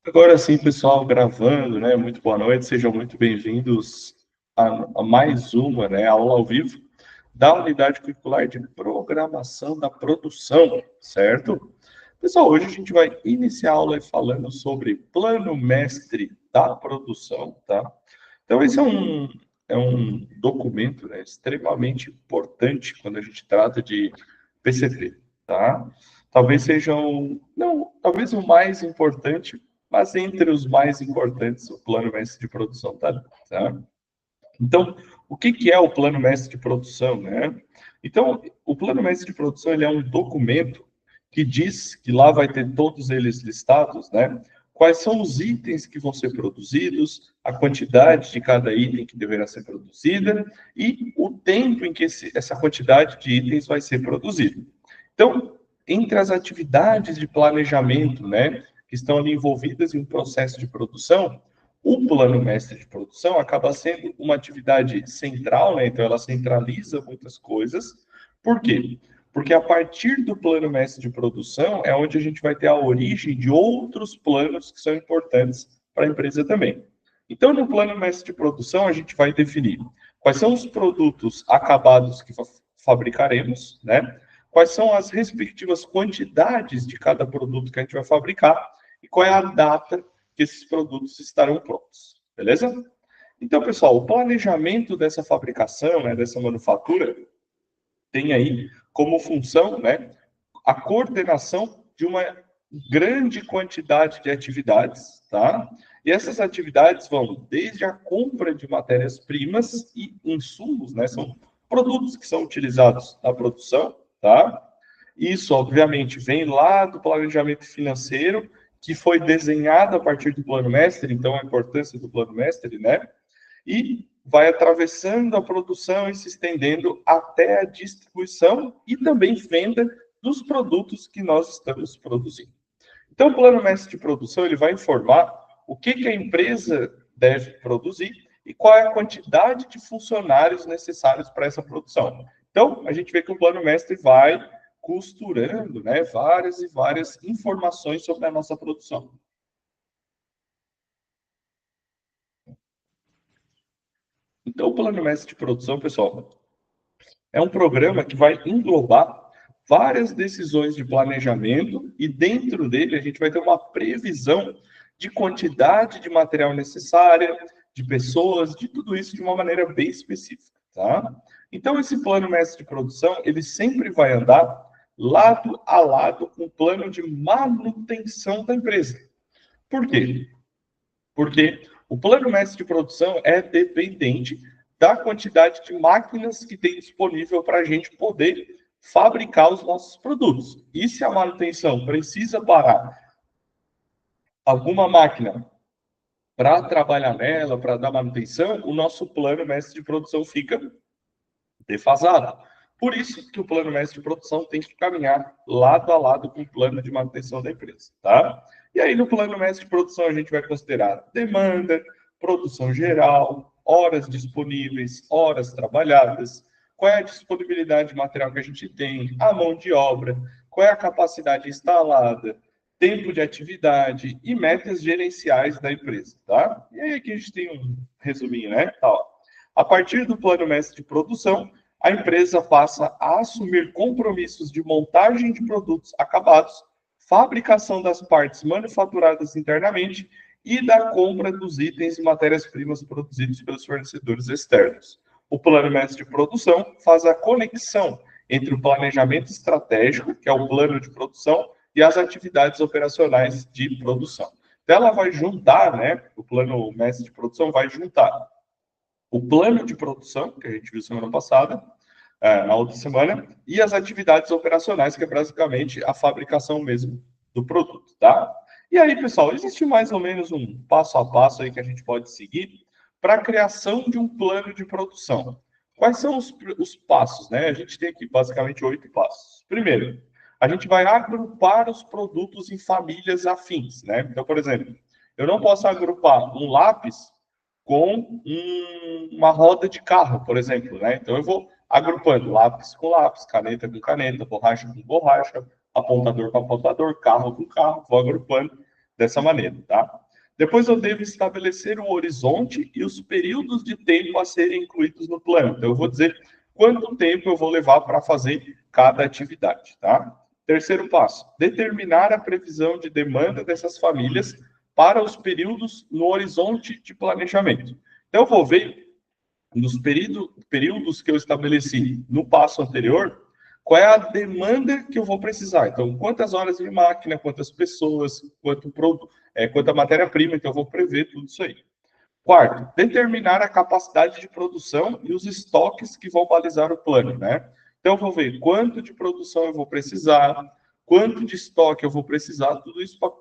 Agora sim, pessoal, gravando, né? Muito boa noite, sejam muito bem-vindos a mais uma, né, aula ao vivo da unidade curricular de programação da produção, certo? Pessoal, hoje a gente vai iniciar a aula falando sobre plano mestre da produção, tá? Então, esse é um documento, né, extremamente importante quando a gente trata de PCP, tá? Talvez sejam, não, talvez o mais importante, mas entre os mais importantes, o plano mestre de produção, tá? Então, o que que é o plano mestre de produção, né? Então, o plano mestre de produção, ele é um documento que diz que lá vai ter todos eles listados, né? Quais são os itens que vão ser produzidos, a quantidade de cada item que deverá ser produzida e o tempo em que essa quantidade de itens vai ser produzida. Então, entre as atividades de planejamento, né, que estão ali envolvidas em um processo de produção, o plano mestre de produção acaba sendo uma atividade central, né? Então ela centraliza muitas coisas. Por quê? Porque a partir do plano mestre de produção é onde a gente vai ter a origem de outros planos que são importantes para a empresa também. Então, no plano mestre de produção, a gente vai definir quais são os produtos acabados que fabricaremos, né? Quais são as respectivas quantidades de cada produto que a gente vai fabricar e qual é a data que esses produtos estarão prontos, beleza? Então, pessoal, o planejamento dessa fabricação, né, dessa manufatura, tem aí como função, né, a coordenação de uma grande quantidade de atividades, tá? E essas atividades vão desde a compra de matérias-primas e insumos, né? São produtos que são utilizados na produção, tá? Isso, obviamente, vem lá do planejamento financeiro, que foi desenhado a partir do plano mestre, então a importância do plano mestre, né? E vai atravessando a produção e se estendendo até a distribuição e também venda dos produtos que nós estamos produzindo. Então, o plano mestre de produção ele vai informar o que a empresa deve produzir e qual é a quantidade de funcionários necessários para essa produção. Então, a gente vê que o plano mestre vai costurando, né, várias e várias informações sobre a nossa produção. Então, o plano mestre de produção, pessoal, é um programa que vai englobar várias decisões de planejamento e dentro dele a gente vai ter uma previsão de quantidade de material necessária, de pessoas, de tudo isso de uma maneira bem específica, tá? Então esse plano mestre de produção, ele sempre vai andar lado a lado com o plano de manutenção da empresa. Por quê? Porque o plano mestre de produção é dependente da quantidade de máquinas que tem disponível para a gente poder fabricar os nossos produtos. E se a manutenção precisa parar alguma máquina para trabalhar nela, para dar manutenção, o nosso plano mestre de produção fica defasado. Por isso que o plano mestre de produção tem que caminhar lado a lado com o plano de manutenção da empresa, tá? E aí no plano mestre de produção a gente vai considerar demanda, produção geral, horas disponíveis, horas trabalhadas, qual é a disponibilidade de material que a gente tem, a mão de obra, qual é a capacidade instalada, tempo de atividade e metas gerenciais da empresa, tá? E aí aqui a gente tem um resuminho, né? Tá, ó. A partir do plano mestre de produção, a empresa passa a assumir compromissos de montagem de produtos acabados, fabricação das partes manufaturadas internamente e da compra dos itens e matérias-primas produzidos pelos fornecedores externos. O plano mestre de produção faz a conexão entre o planejamento estratégico, que é o plano de produção, e as atividades operacionais de produção. Então, ela vai juntar, né? O plano mestre de produção vai juntar o plano de produção, que a gente viu semana passada, na outra semana, e as atividades operacionais, que é basicamente a fabricação mesmo do produto, tá? E aí, pessoal, existe mais ou menos um passo a passo aí que a gente pode seguir para a criação de um plano de produção. Quais são os passos, né? A gente tem aqui basicamente 8 passos. Primeiro, a gente vai agrupar os produtos em famílias afins, né? Então, por exemplo, eu não posso agrupar um lápis com uma roda de carro, por exemplo, né? Então eu vou agrupando lápis com lápis, caneta com caneta, borracha com borracha, apontador com apontador, carro com carro, vou agrupando dessa maneira, tá? Depois eu devo estabelecer o horizonte e os períodos de tempo a serem incluídos no plano. Então, eu vou dizer quanto tempo eu vou levar para fazer cada atividade, tá? Terceiro passo, determinar a previsão de demanda dessas famílias para os períodos no horizonte de planejamento. Então, eu vou ver nos períodos que eu estabeleci no passo anterior, qual é a demanda que eu vou precisar. Então, quantas horas de máquina, quantas pessoas, quanta matéria-prima, então eu vou prever tudo isso aí. Quarto, determinar a capacidade de produção e os estoques que vão balizar o plano, né? Então, eu vou ver quanto de produção eu vou precisar, quanto de estoque eu vou precisar, tudo isso para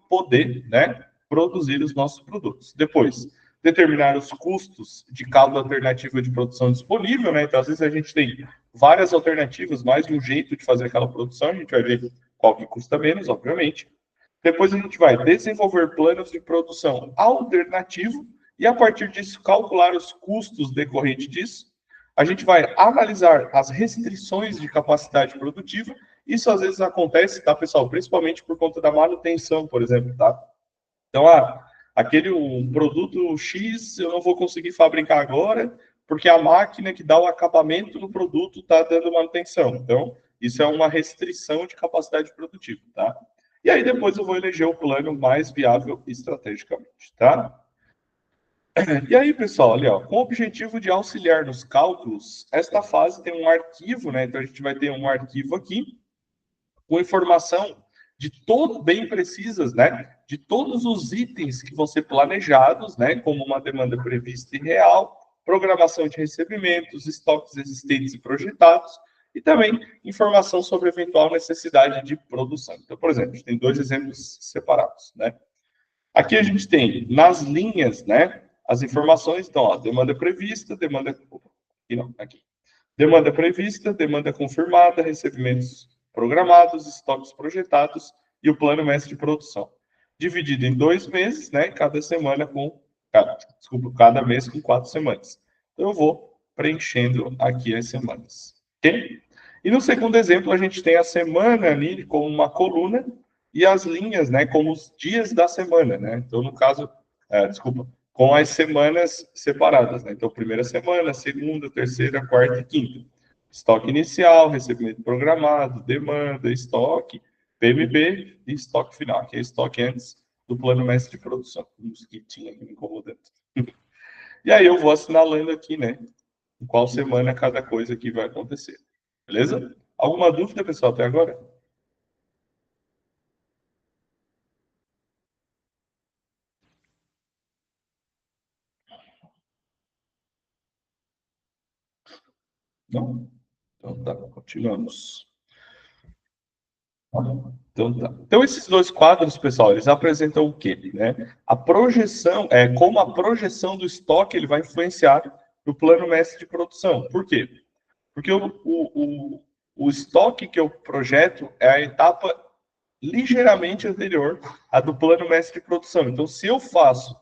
poder, né, produzir os nossos produtos. Depois, determinar os custos de cada alternativa de produção disponível, né? Então, às vezes a gente tem várias alternativas, mais de um jeito de fazer aquela produção, a gente vai ver qual que custa menos, obviamente. Depois a gente vai desenvolver planos de produção alternativo e, a partir disso, calcular os custos decorrentes disso. A gente vai analisar as restrições de capacidade produtiva. Isso às vezes acontece, tá, pessoal? Principalmente por conta da manutenção, por exemplo, tá? Então, aquele um produto X eu não vou conseguir fabricar agora, porque a máquina que dá o acabamento no produto está dando manutenção. Então, isso é uma restrição de capacidade produtiva, tá? E aí depois eu vou eleger o plano mais viável estrategicamente, tá? E aí, pessoal, ali, ó, com o objetivo de auxiliar nos cálculos, esta fase tem um arquivo, né? Então a gente vai ter um arquivo aqui com informação de todo bem precisas, né? De todos os itens que vão ser planejados, né? Como uma demanda prevista e real, programação de recebimentos, estoques existentes e projetados, e também informação sobre eventual necessidade de produção. Então, por exemplo, a gente tem dois exemplos separados, né? Aqui a gente tem nas linhas, né? As informações, então, ó, demanda prevista, demanda. Aqui não, aqui. Demanda prevista, demanda confirmada, recebimentos programados, estoques projetados e o plano mestre de produção. Dividido em 2 meses, né? Cada mês com 4 semanas. Então, eu vou preenchendo aqui as semanas. Ok? E no segundo exemplo, a gente tem a semana ali como uma coluna e as linhas, né? Como os dias da semana, né? Então, no caso, com as semanas separadas, né? Então, primeira semana, segunda, terceira, quarta e quinta. Estoque inicial, recebimento programado, demanda, estoque, PMB e estoque final, que é estoque antes do plano mestre de produção. Um mosquitinho aqui me incomodando. E aí eu vou assinalando aqui, né? Em qual semana cada coisa aqui vai acontecer. Beleza? Alguma dúvida, pessoal, até agora? Não? Então tá, continuamos. Então, tá. Então, esses dois quadros, pessoal, eles apresentam o quê? Né? A projeção, como a projeção do estoque ele vai influenciar no plano mestre de produção. Por quê? Porque o estoque que eu projeto é a etapa ligeiramente anterior à do plano mestre de produção. Então, se eu faço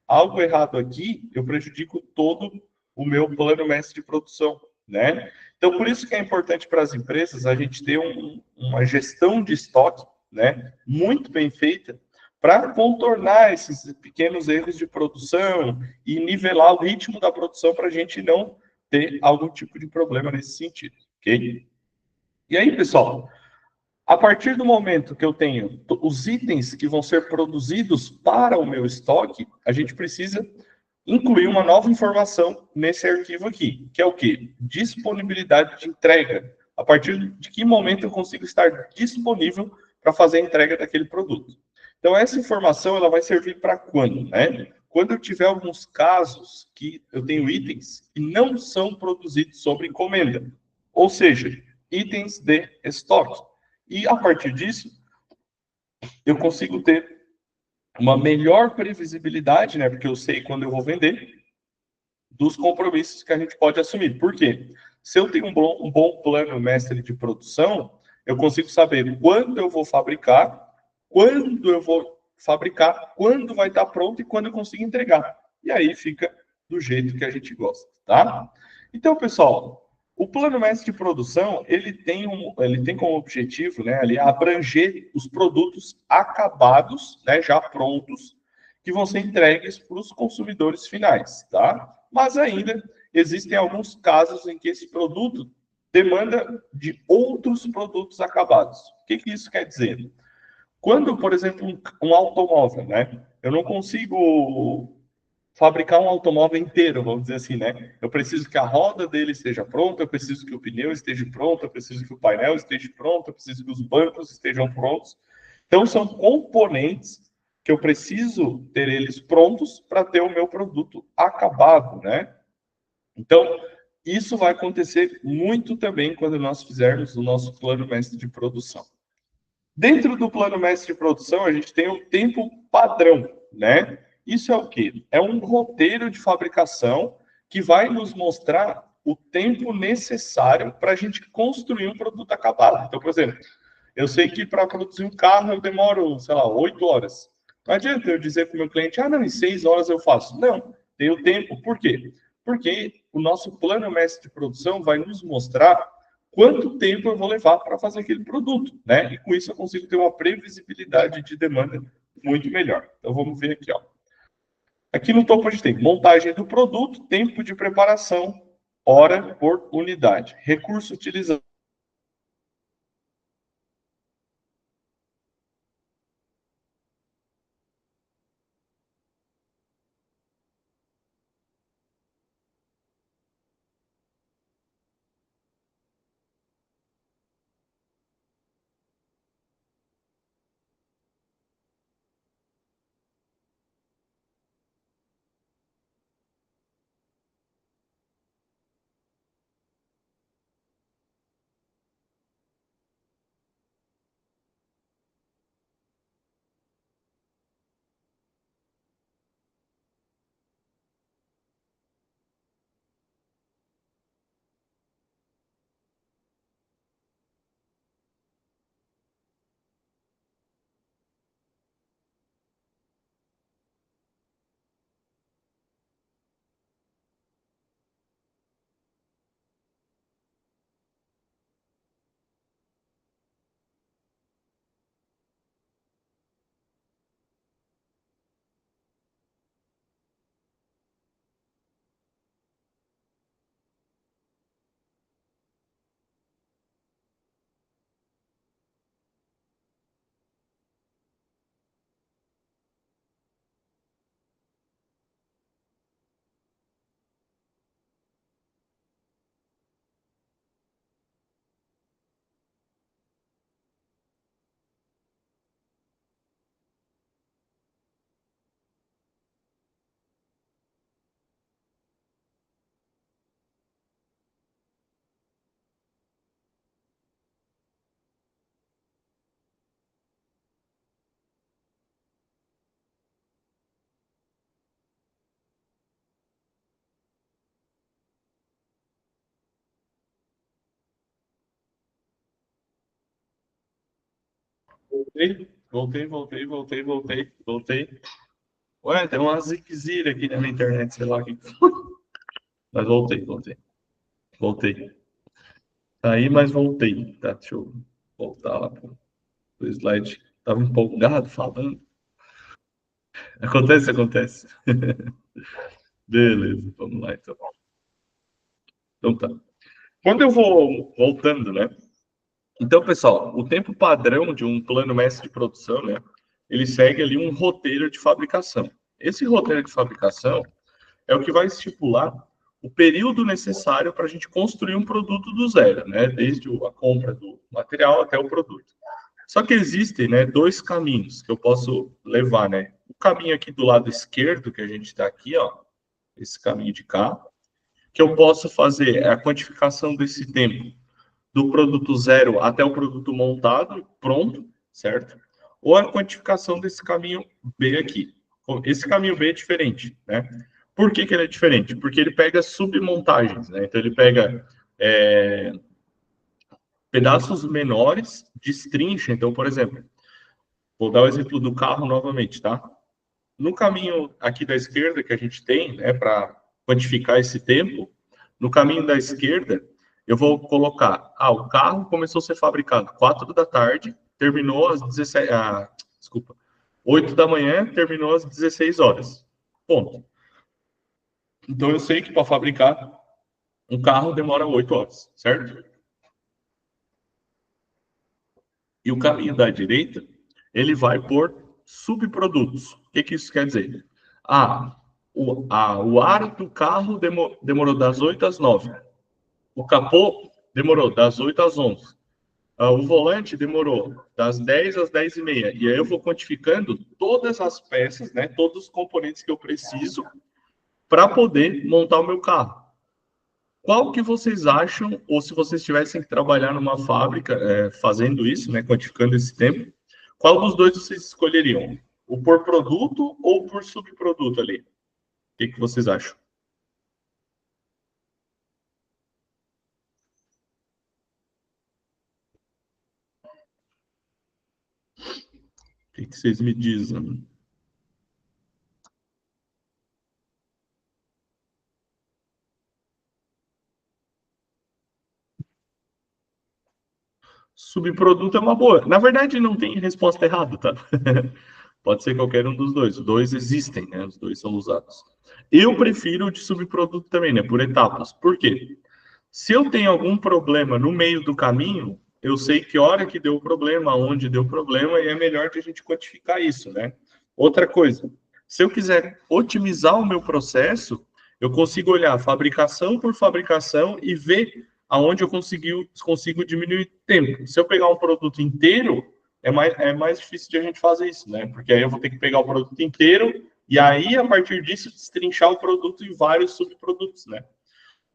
algo errado aqui, eu prejudico todo o meu plano mestre de produção, né? Então, por isso que é importante para as empresas a gente ter uma gestão de estoque, né, muito bem feita, para contornar esses pequenos erros de produção e nivelar o ritmo da produção para a gente não ter algum tipo de problema nesse sentido, ok? E aí, pessoal, a partir do momento que eu tenho os itens que vão ser produzidos para o meu estoque, a gente precisa incluir uma nova informação nesse arquivo aqui, que é o quê? Disponibilidade de entrega. A partir de que momento eu consigo estar disponível para fazer a entrega daquele produto. Então, essa informação ela vai servir para quando? Né? Quando eu tiver alguns casos que eu tenho itens que não são produzidos sobre encomenda, ou seja, itens de estoque. E a partir disso, eu consigo ter uma melhor previsibilidade, né? Porque eu sei quando eu vou vender, dos compromissos que a gente pode assumir. Por quê? Se eu tenho um bom plano mestre de produção, eu consigo saber quando eu vou fabricar, quando vai estar pronto e quando eu consigo entregar. E aí fica do jeito que a gente gosta, tá? Então, pessoal, O plano mestre de produção, ele tem como objetivo, né, ali, abranger os produtos acabados, né, já prontos, que vão ser entregues para os consumidores finais, tá? Mas ainda existem alguns casos em que esse produto demanda de outros produtos acabados. O que isso quer dizer? Quando, por exemplo, um automóvel, né, eu não consigo fabricar um automóvel inteiro, vamos dizer assim, né? Eu preciso que a roda dele esteja pronta, eu preciso que o pneu esteja pronto, eu preciso que o painel esteja pronto, eu preciso que os bancos estejam prontos. Então, são componentes que eu preciso ter eles prontos para ter o meu produto acabado, né? Então, isso vai acontecer muito também quando nós fizermos o nosso plano mestre de produção. Dentro do plano mestre de produção, a gente tem o tempo padrão, né? Isso é o quê? É um roteiro de fabricação que vai nos mostrar o tempo necessário para a gente construir um produto acabado. Então, por exemplo, eu sei que para produzir um carro eu demoro, sei lá, 8 horas. Não adianta eu dizer para o meu cliente, ah, não, em 6 horas eu faço. Não, tem o tempo. Por quê? Porque o nosso plano mestre de produção vai nos mostrar quanto tempo eu vou levar para fazer aquele produto, né? E com isso eu consigo ter uma previsibilidade de demanda muito melhor. Então vamos ver aqui, ó. Aqui no topo a gente tem montagem do produto, tempo de preparação, hora por unidade, recurso utilizado. Voltei. Ué, tem uma ziquezira aqui na minha internet, sei lá o que. Mas voltei. Aí, mas voltei. Tá, deixa eu voltar lá pro slide. Tava empolgado falando. Acontece. Beleza, vamos lá então. Então tá. Quando eu vou voltando, né? Então, pessoal, o tempo padrão de um plano mestre de produção, né? Ele segue ali um roteiro de fabricação. Esse roteiro de fabricação é o que vai estipular o período necessário para a gente construir um produto do zero, né? Desde a compra do material até o produto. Só que existem, né, dois caminhos que eu posso levar, né? O caminho aqui do lado esquerdo, que a gente está aqui, ó, esse caminho de cá, que eu posso fazer a quantificação desse tempo do produto zero até o produto montado, pronto, certo? Ou a quantificação desse caminho B aqui. Esse caminho B é diferente, né? Por que ele é diferente? Porque ele pega submontagens, né? Então ele pega pedaços menores, destrincha. Então, por exemplo, vou dar o exemplo do carro novamente, tá? No caminho aqui da esquerda que a gente tem, né, para quantificar esse tempo, no caminho da esquerda, eu vou colocar, o carro começou a ser fabricado 4 da tarde, terminou às 17, desculpa, 8 da manhã, terminou às 16 horas. Ponto. Então eu sei que para fabricar um carro demora 8 horas, certo? E o caminho da direita, ele vai por subprodutos. O que isso quer dizer? O aro do carro demorou das 8 às 9. O capô demorou das 8 às 11. O volante demorou das 10 às 10 e meia. E aí eu vou quantificando todas as peças, né, todos os componentes que eu preciso para poder montar o meu carro. Qual que vocês acham, ou se vocês tivessem que trabalhar numa fábrica fazendo isso, né, quantificando esse tempo, qual dos dois vocês escolheriam? O por produto ou por subproduto ali? O que vocês acham? O que vocês me dizem? Subproduto é uma boa. Na verdade, não tem resposta errada, tá? Pode ser qualquer um dos dois. Os dois existem, né? Os dois são usados. Eu prefiro o de subproduto também, né? Por etapas. Por quê? Se eu tenho algum problema no meio do caminho, eu sei que hora que deu o problema, onde deu o problema, e é melhor que a gente quantificar isso, né? Outra coisa, se eu quiser otimizar o meu processo, eu consigo olhar fabricação por fabricação e ver aonde eu consigo diminuir tempo. Se eu pegar um produto inteiro, é mais difícil de a gente fazer isso, né? Porque aí eu vou ter que pegar o produto inteiro e aí, a partir disso, destrinchar o produto em vários subprodutos, né?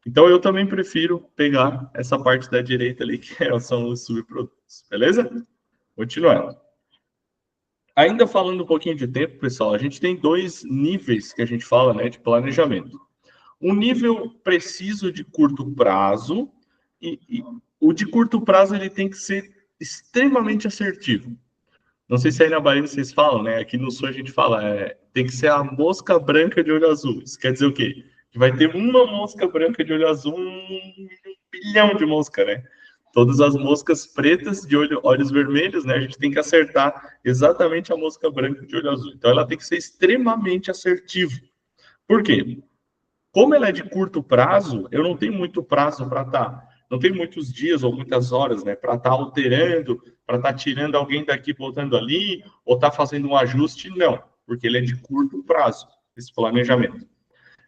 Então, eu também prefiro pegar essa parte da direita ali, que são os subprodutos, beleza? Continuando. Ainda falando um pouquinho de tempo, pessoal, a gente tem dois níveis que a gente fala, né, de planejamento. Um nível preciso de curto prazo e o de curto prazo ele tem que ser extremamente assertivo. Não sei se aí na Bahia vocês falam, né? Aqui no Sul a gente fala, tem que ser a mosca branca de olho azul. Isso quer dizer o quê? Que vai ter uma mosca branca de olho azul, um bilhão de mosca, né? Todas as moscas pretas de olhos vermelhos, né? A gente tem que acertar exatamente a mosca branca de olho azul. Então ela tem que ser extremamente assertiva. Por quê? Como ela é de curto prazo, eu não tenho muito prazo para estar, não tenho muitos dias ou muitas horas, né, para estar alterando, para estar tirando alguém daqui, botando ali, ou estar fazendo um ajuste, não, porque ele é de curto prazo, esse planejamento.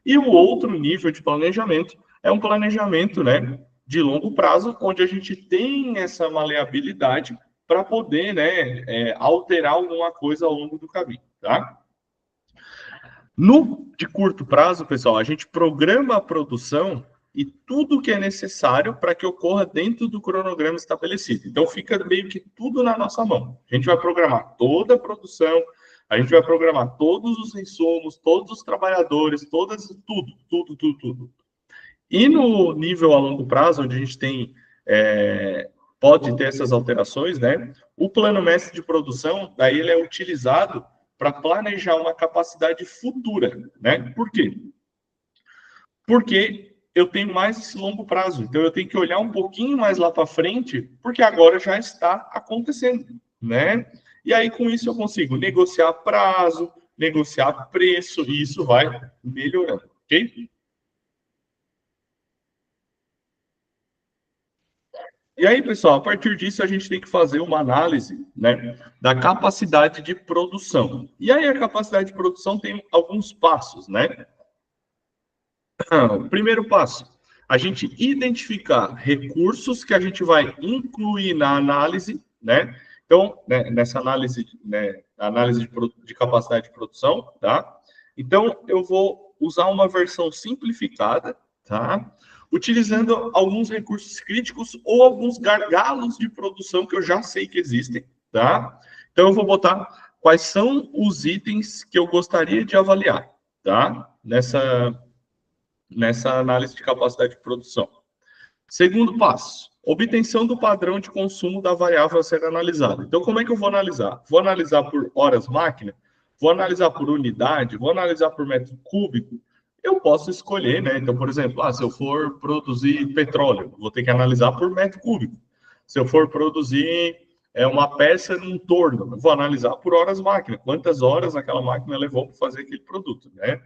E o outro nível de planejamento é um planejamento, né, de longo prazo, onde a gente tem essa maleabilidade para poder, né, alterar alguma coisa ao longo do caminho, tá? No de curto prazo, pessoal, a gente programa a produção e tudo que é necessário para que ocorra dentro do cronograma estabelecido. Então, fica meio que tudo na nossa mão. A gente vai programar toda a produção, a gente vai programar todos os insumos, todos os trabalhadores, tudo. E no nível a longo prazo, onde a gente tem, pode ter essas alterações, né? O plano mestre de produção, daí ele é utilizado para planejar uma capacidade futura, né? Por quê? Porque eu tenho mais esse longo prazo, então eu tenho que olhar um pouquinho mais lá para frente, porque agora já está acontecendo, né? E aí com isso eu consigo negociar prazo, negociar preço, e isso vai melhorando, ok? E aí, pessoal, a partir disso a gente tem que fazer uma análise, né, da capacidade de produção. E aí a capacidade de produção tem alguns passos, né? O primeiro passo, a gente identificar recursos que a gente vai incluir na análise, né? Então, né, nessa análise, né, análise de capacidade de produção, tá? Então, eu vou usar uma versão simplificada, tá? Utilizando alguns recursos críticos ou alguns gargalos de produção que eu já sei que existem, tá? Então, eu vou botar quais são os itens que eu gostaria de avaliar, tá? Nessa análise de capacidade de produção. Segundo passo, obtenção do padrão de consumo da variável a ser analisada. Então, como é que eu vou analisar? Vou analisar por horas máquina, vou analisar por unidade, vou analisar por metro cúbico. eu posso escolher, né? Então, por exemplo, se eu for produzir petróleo, vou ter que analisar por metro cúbico. Se eu for produzir uma peça num torno, eu vou analisar por horas máquina, quantas horas aquela máquina levou para fazer aquele produto, né?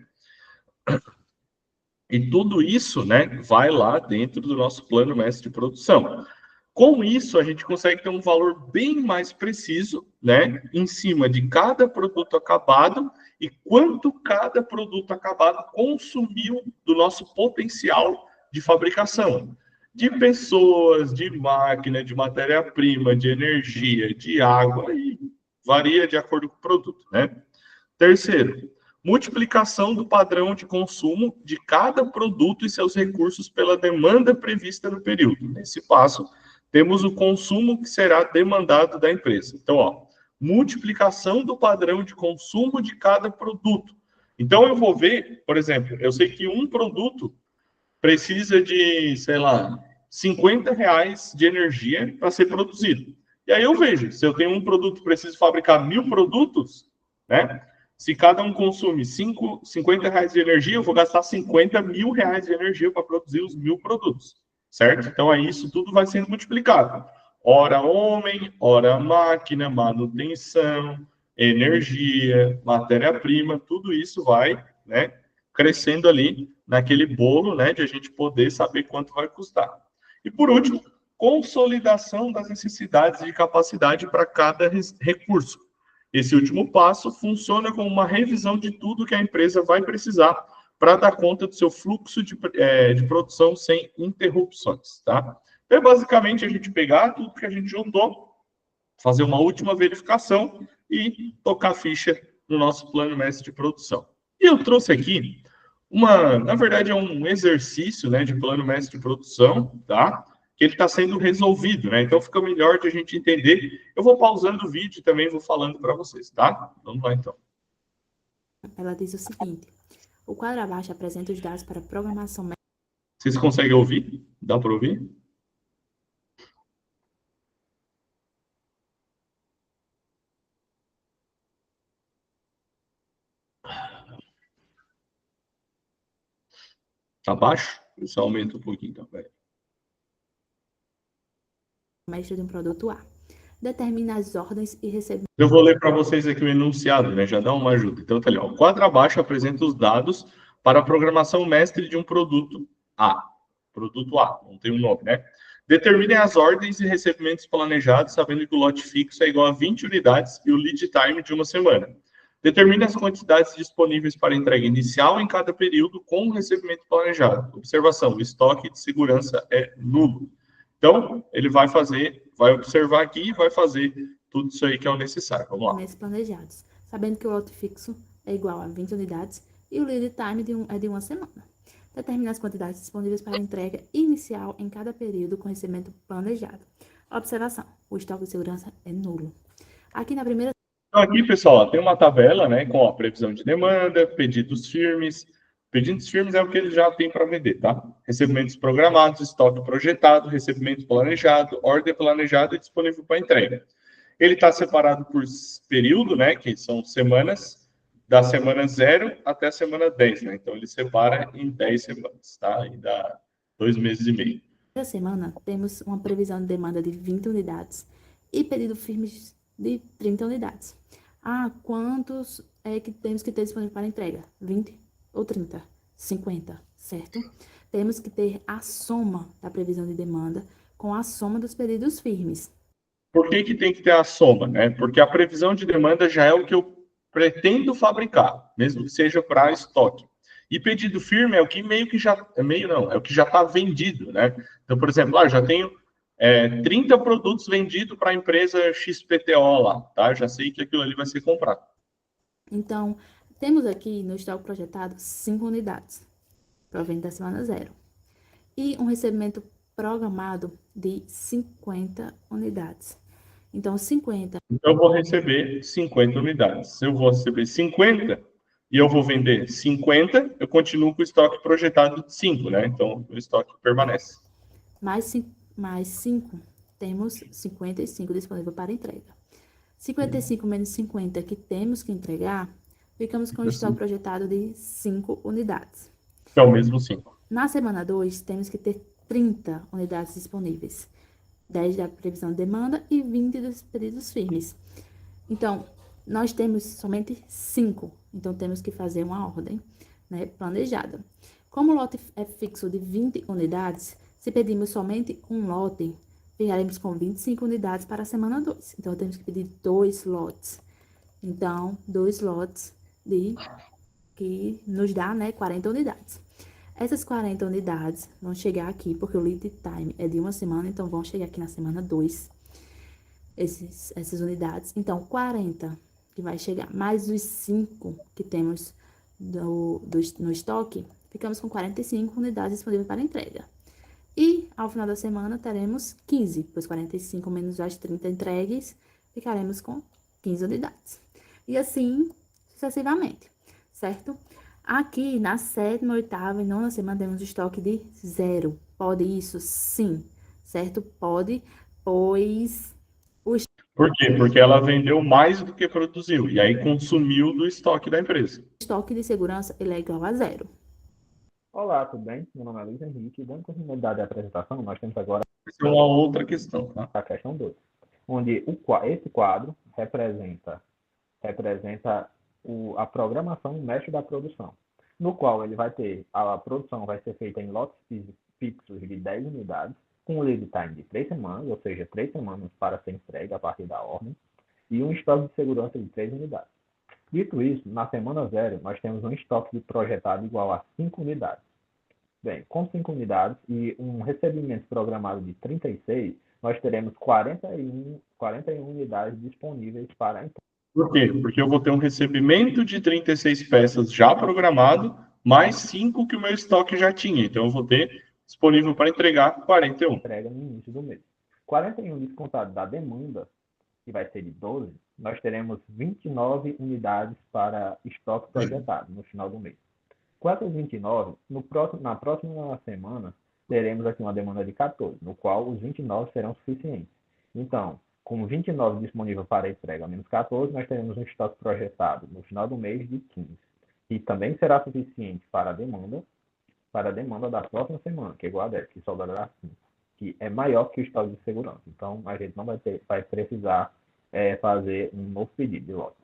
E tudo isso, né, vai lá dentro do nosso plano mestre de produção. Com isso, a gente consegue ter um valor bem mais preciso, né, em cima de cada produto acabado e quanto cada produto acabado consumiu do nosso potencial de fabricação. De pessoas, de máquina, de matéria-prima, de energia, de água, e varia de acordo com o produto, né? Terceiro, multiplicação do padrão de consumo de cada produto e seus recursos pela demanda prevista no período. Nesse passo, temos o consumo que será demandado da empresa. Então, multiplicação do padrão de consumo de cada produto. Então, eu vou ver, por exemplo, eu sei que um produto precisa de, sei lá, R$ 50 de energia para ser produzido. E aí eu vejo, se eu tenho um produto que preciso fabricar 1.000 produtos, né? Se cada um consome R$ 50 de energia, eu vou gastar R$ 50 mil de energia para produzir os 1.000 produtos, certo? Então, aí isso tudo vai sendo multiplicado. Hora homem, hora máquina, manutenção, energia, matéria-prima, tudo isso vai, né, crescendo ali naquele bolo, né, de a gente poder saber quanto vai custar. E por último, consolidação das necessidades de capacidade para cada recurso. Esse último passo funciona como uma revisão de tudo que a empresa vai precisar para dar conta do seu fluxo de produção sem interrupções, tá? Então, é basicamente a gente pegar tudo que a gente juntou, fazer uma última verificação e tocar a ficha no nosso plano mestre de produção. E eu trouxe aqui na verdade, é um exercício, né, de plano mestre de produção, tá? Que ele está sendo resolvido, né? Então fica melhor de a gente entender. Eu vou pausando o vídeo e também vou falando para vocês, tá? Vamos lá, então. Ela diz o seguinte: o quadro abaixo apresenta os dados para programação. Vocês conseguem ouvir? Dá para ouvir? Tá baixo? Isso aumenta um pouquinho também. Mestre de um produto A. Determina as ordens e recebe. Eu vou ler para vocês aqui o enunciado, né? Já dá uma ajuda. Então, tá ali, ó. O quadro abaixo apresenta os dados para a programação mestre de um produto A. Produto A, não tem um nome, né? Determinem as ordens e recebimentos planejados, sabendo que o lote fixo é igual a 20 unidades e o lead time de uma semana. Determine as quantidades disponíveis para entrega inicial em cada período com o recebimento planejado. Observação: o estoque de segurança é nulo. Então, ele vai observar aqui e vai fazer tudo isso aí que é o necessário. Vamos lá. Planejados, sabendo que o lote fixo é igual a 20 unidades e o lead time é de uma semana. Determina as quantidades disponíveis para entrega inicial em cada período com recebimento planejado. Observação: o estoque de segurança é nulo. Aqui na primeira. Então, aqui, pessoal, tem uma tabela, né, com a previsão de demanda, pedidos firmes. Pedidos firmes é o que ele já tem para vender, tá? Recebimentos programados, estoque projetado, recebimento planejado, ordem planejada e disponível para entrega. Ele está separado por período, né, que são semanas, da semana 0 até a semana 10, né? Então, ele separa em 10 semanas, tá? E dá 2 meses e meio. Na semana, temos uma previsão de demanda de 20 unidades e pedido firme de 30 unidades. Quantos é que temos que ter disponível para entrega? 20 ou 30? 50, certo? Temos que ter a soma da previsão de demanda com a soma dos pedidos firmes. Por que tem que ter a soma, né? Porque a previsão de demanda já é o que eu pretendo fabricar, mesmo que seja para estoque. E pedido firme é o que meio que já... é o que já está vendido, né? Então, por exemplo, já tenho 30 produtos vendidos para a empresa XPTO lá, tá? Já sei que aquilo ali vai ser comprado. Então, temos aqui no estoque projetado 5 unidades, proveniente da semana 0. E um recebimento programado de 50 unidades. Então, 50. Então, eu vou receber 50 unidades. Se eu vou receber 50 e eu vou vender 50, eu continuo com o estoque projetado de 5, né? Então, o estoque permanece. Mais 5, temos 55 disponível para entrega. 55 menos 50 que temos que entregar, ficamos com o estoque projetado de 5 unidades. É o mesmo 5. Na semana 2, temos que ter 30 unidades disponíveis. 10 da previsão de demanda e 20 dos pedidos firmes. Então, nós temos somente 5. Então, temos que fazer uma ordem, né, planejada. Como o lote é fixo de 20 unidades, se pedimos somente um lote, ficaremos com 25 unidades para a semana 2. Então, temos que pedir 2 lotes. Então, 2 lotes que nos dá, né, 40 unidades. Essas 40 unidades vão chegar aqui, porque o lead time é de uma semana, então vão chegar aqui na semana 2, essas unidades. Então, 40 que vai chegar, mais os 5 que temos no estoque, ficamos com 45 unidades disponíveis para entrega. E, ao final da semana, teremos 15, pois 45 menos as 30 entregues, ficaremos com 15 unidades. E assim, sucessivamente, certo? Aqui, na 7ª, 8ª e 9ª semana, temos estoque de 0. Pode isso? Sim. Certo? Pode, pois Por quê? Porque ela vendeu mais do que produziu, e aí consumiu do estoque da empresa. estoque de segurança ele é igual a 0. Olá, tudo bem? Meu nome é Luiz Henrique. Dando continuidade à apresentação, nós temos agora Essa é uma outra questão, tá? a questão 2, onde esse quadro representa a programação e mestre da produção, no qual ele vai ter, a produção vai ser feita em lotes fixos de 10 unidades, com um lead time de 3 semanas, ou seja, 3 semanas para ser entregue a partir da ordem, e um estoque de segurança de 3 unidades. Dito isso, na semana 0, nós temos um estoque de projetado igual a 5 unidades. Bem, com 5 unidades e um recebimento programado de 36, nós teremos 41 unidades disponíveis para a entrega. Por quê? Porque eu vou ter um recebimento de 36 peças já programado, mais 5 que o meu estoque já tinha. Então, eu vou ter disponível para entregar 41. Entrega no início do mês. 41 descontado da demanda, que vai ser de 12, nós teremos 29 unidades para estoque projetado no final do mês. Com essas 29, na próxima semana, teremos aqui uma demanda de 14, no qual os 29 serão suficientes. Então, com 29 disponível para entrega menos 14, nós teremos um estoque projetado no final do mês de 15. E também será suficiente para a demanda da próxima semana, que é igual a 10, que sobrará 5, que é maior que o estoque de segurança. Então, a gente não vai precisar fazer um novo pedido de lote.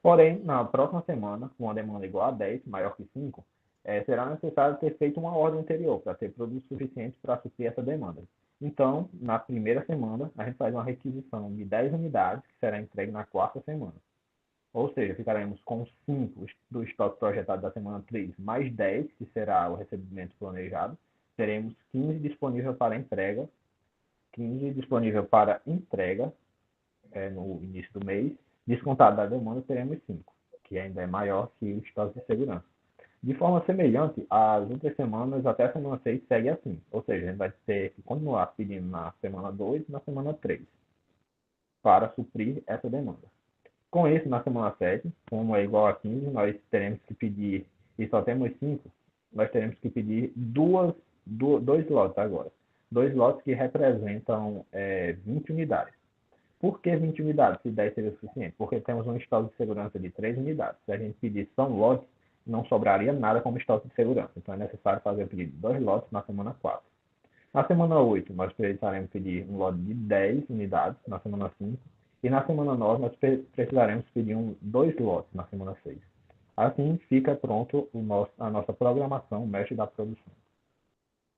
Porém, na próxima semana, com uma demanda igual a 10, maior que 5, será necessário ter feito uma ordem anterior para ter produtos suficientes para suprir essa demanda. Então, na primeira semana, a gente faz uma requisição de 10 unidades, que será entregue na 4ª semana. Ou seja, ficaremos com 5 do estoque projetado da semana 3, mais 10, que será o recebimento planejado. Teremos 15 disponível para entrega, no início do mês. Descontado da demanda, teremos 5, que ainda é maior que o estoque de segurança. De forma semelhante, as outras semanas, até a semana 6, segue assim. Ou seja, a gente vai ter que continuar pedindo na semana 2 e na semana 3, para suprir essa demanda. Com isso, na semana 7, como é igual a 15, nós teremos que pedir, e só temos 5, nós teremos que pedir dois lotes agora. 2 lotes que representam 20 unidades. Por que 20 unidades, se 10 seria suficiente? Porque temos um estoque de segurança de 3 unidades. Se a gente pedir só um lote, não sobraria nada como estoque de segurança. Então, é necessário fazer o pedido de 2 lotes na semana 4. Na semana 8, nós precisaremos pedir um lote de 10 unidades na semana 5. E na semana 9, nós precisaremos pedir 2 lotes na semana 6. Assim, fica pronto a nossa programação mestre da produção.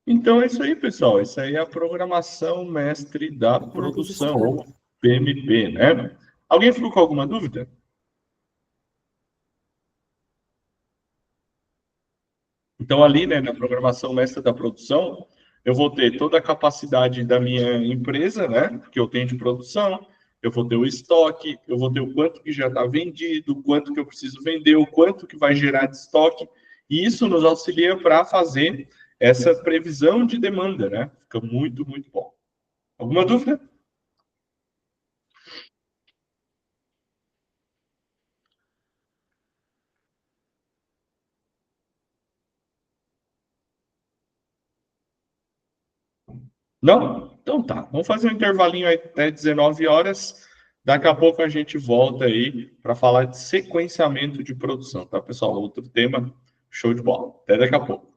Então, é isso aí, pessoal. Isso aí é a programação mestre da produção, ou PMP, né? Alguém ficou com alguma dúvida? Então, ali, né, na programação mestra da produção, eu vou ter toda a capacidade da minha empresa, né, que eu tenho de produção, eu vou ter o estoque, eu vou ter o quanto que já está vendido, o quanto que eu preciso vender, o quanto que vai gerar de estoque, e isso nos auxilia para fazer essa previsão de demanda, né? Fica muito, muito bom. Alguma dúvida? Não? Então tá. Vamos fazer um intervalinho aí até 19 horas. Daqui a pouco a gente volta aí para falar de sequenciamento de produção, tá, pessoal? Outro tema, show de bola. Até daqui a pouco.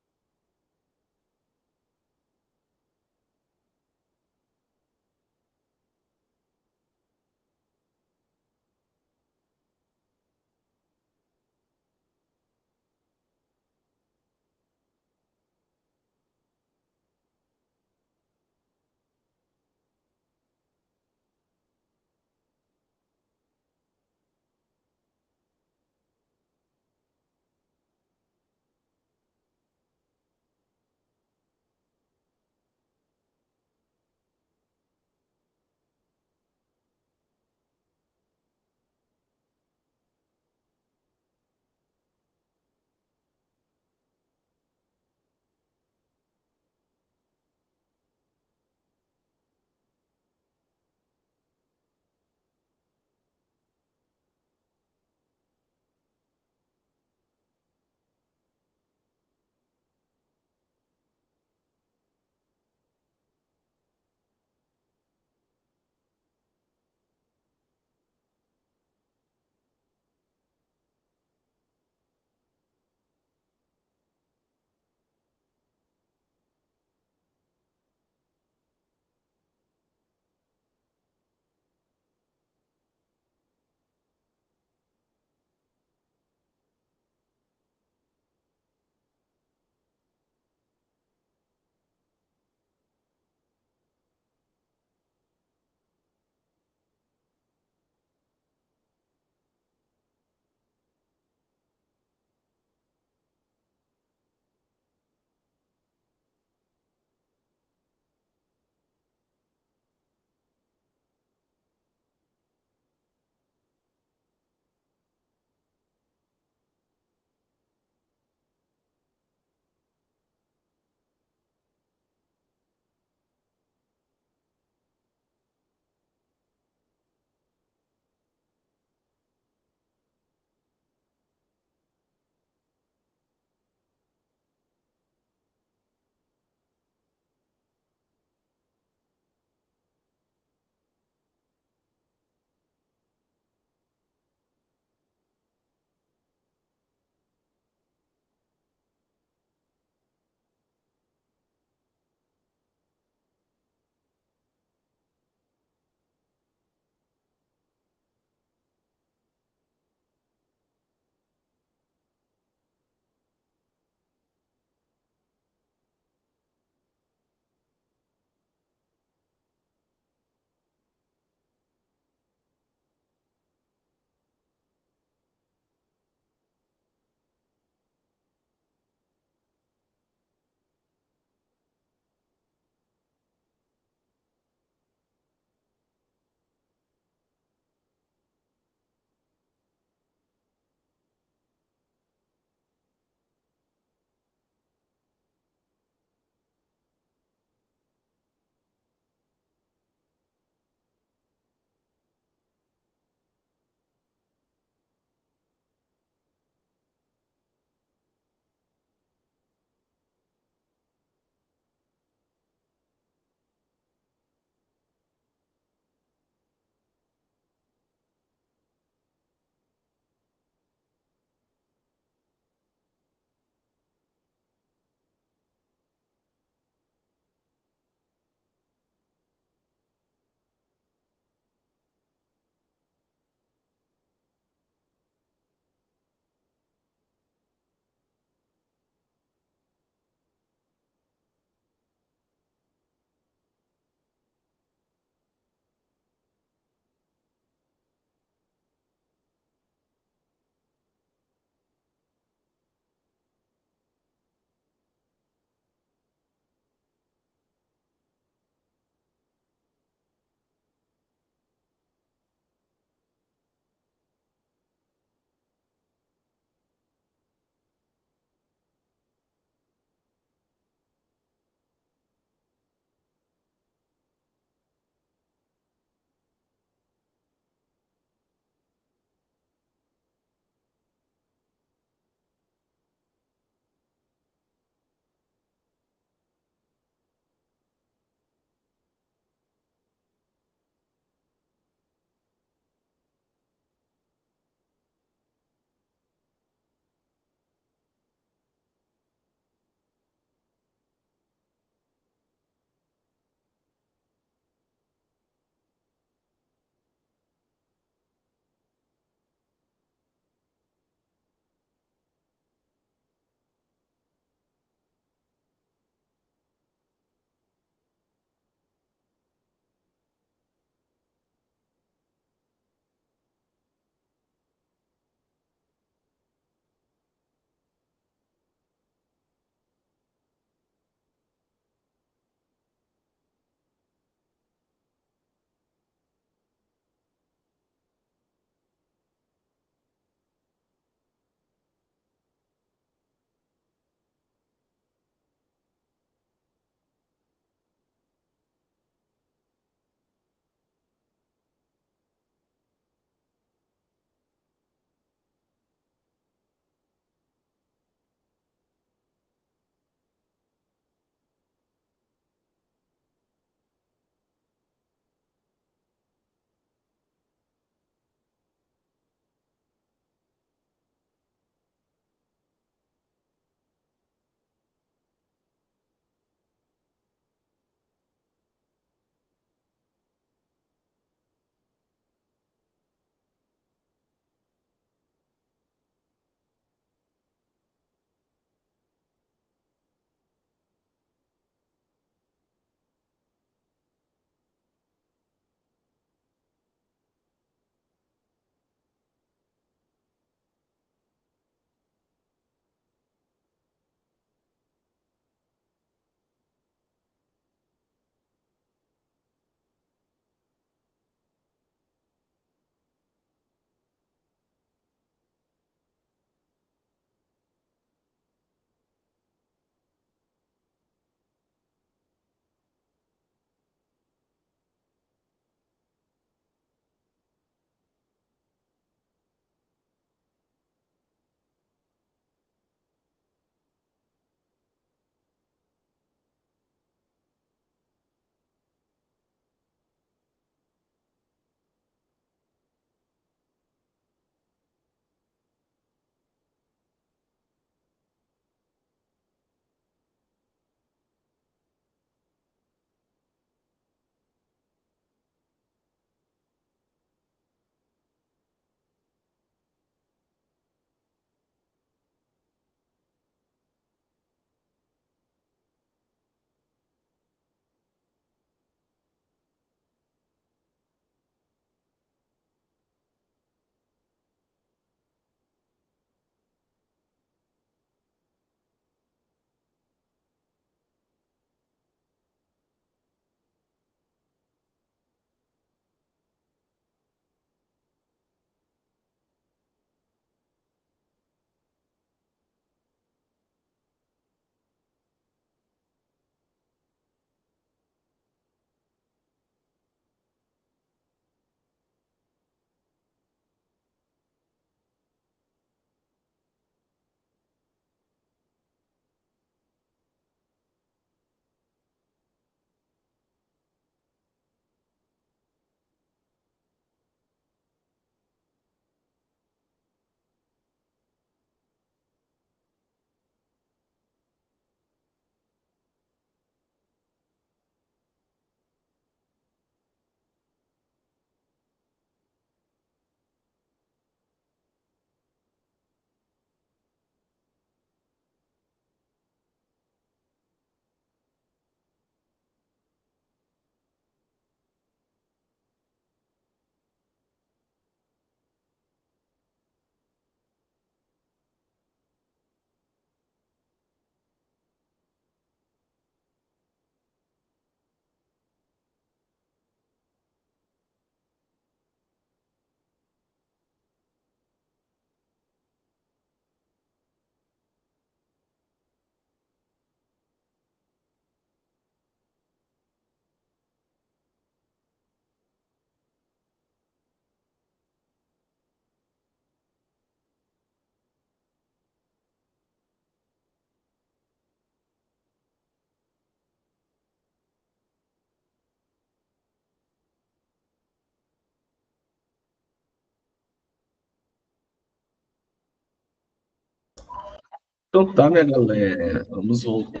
Então tá, minha galera, vamos voltar.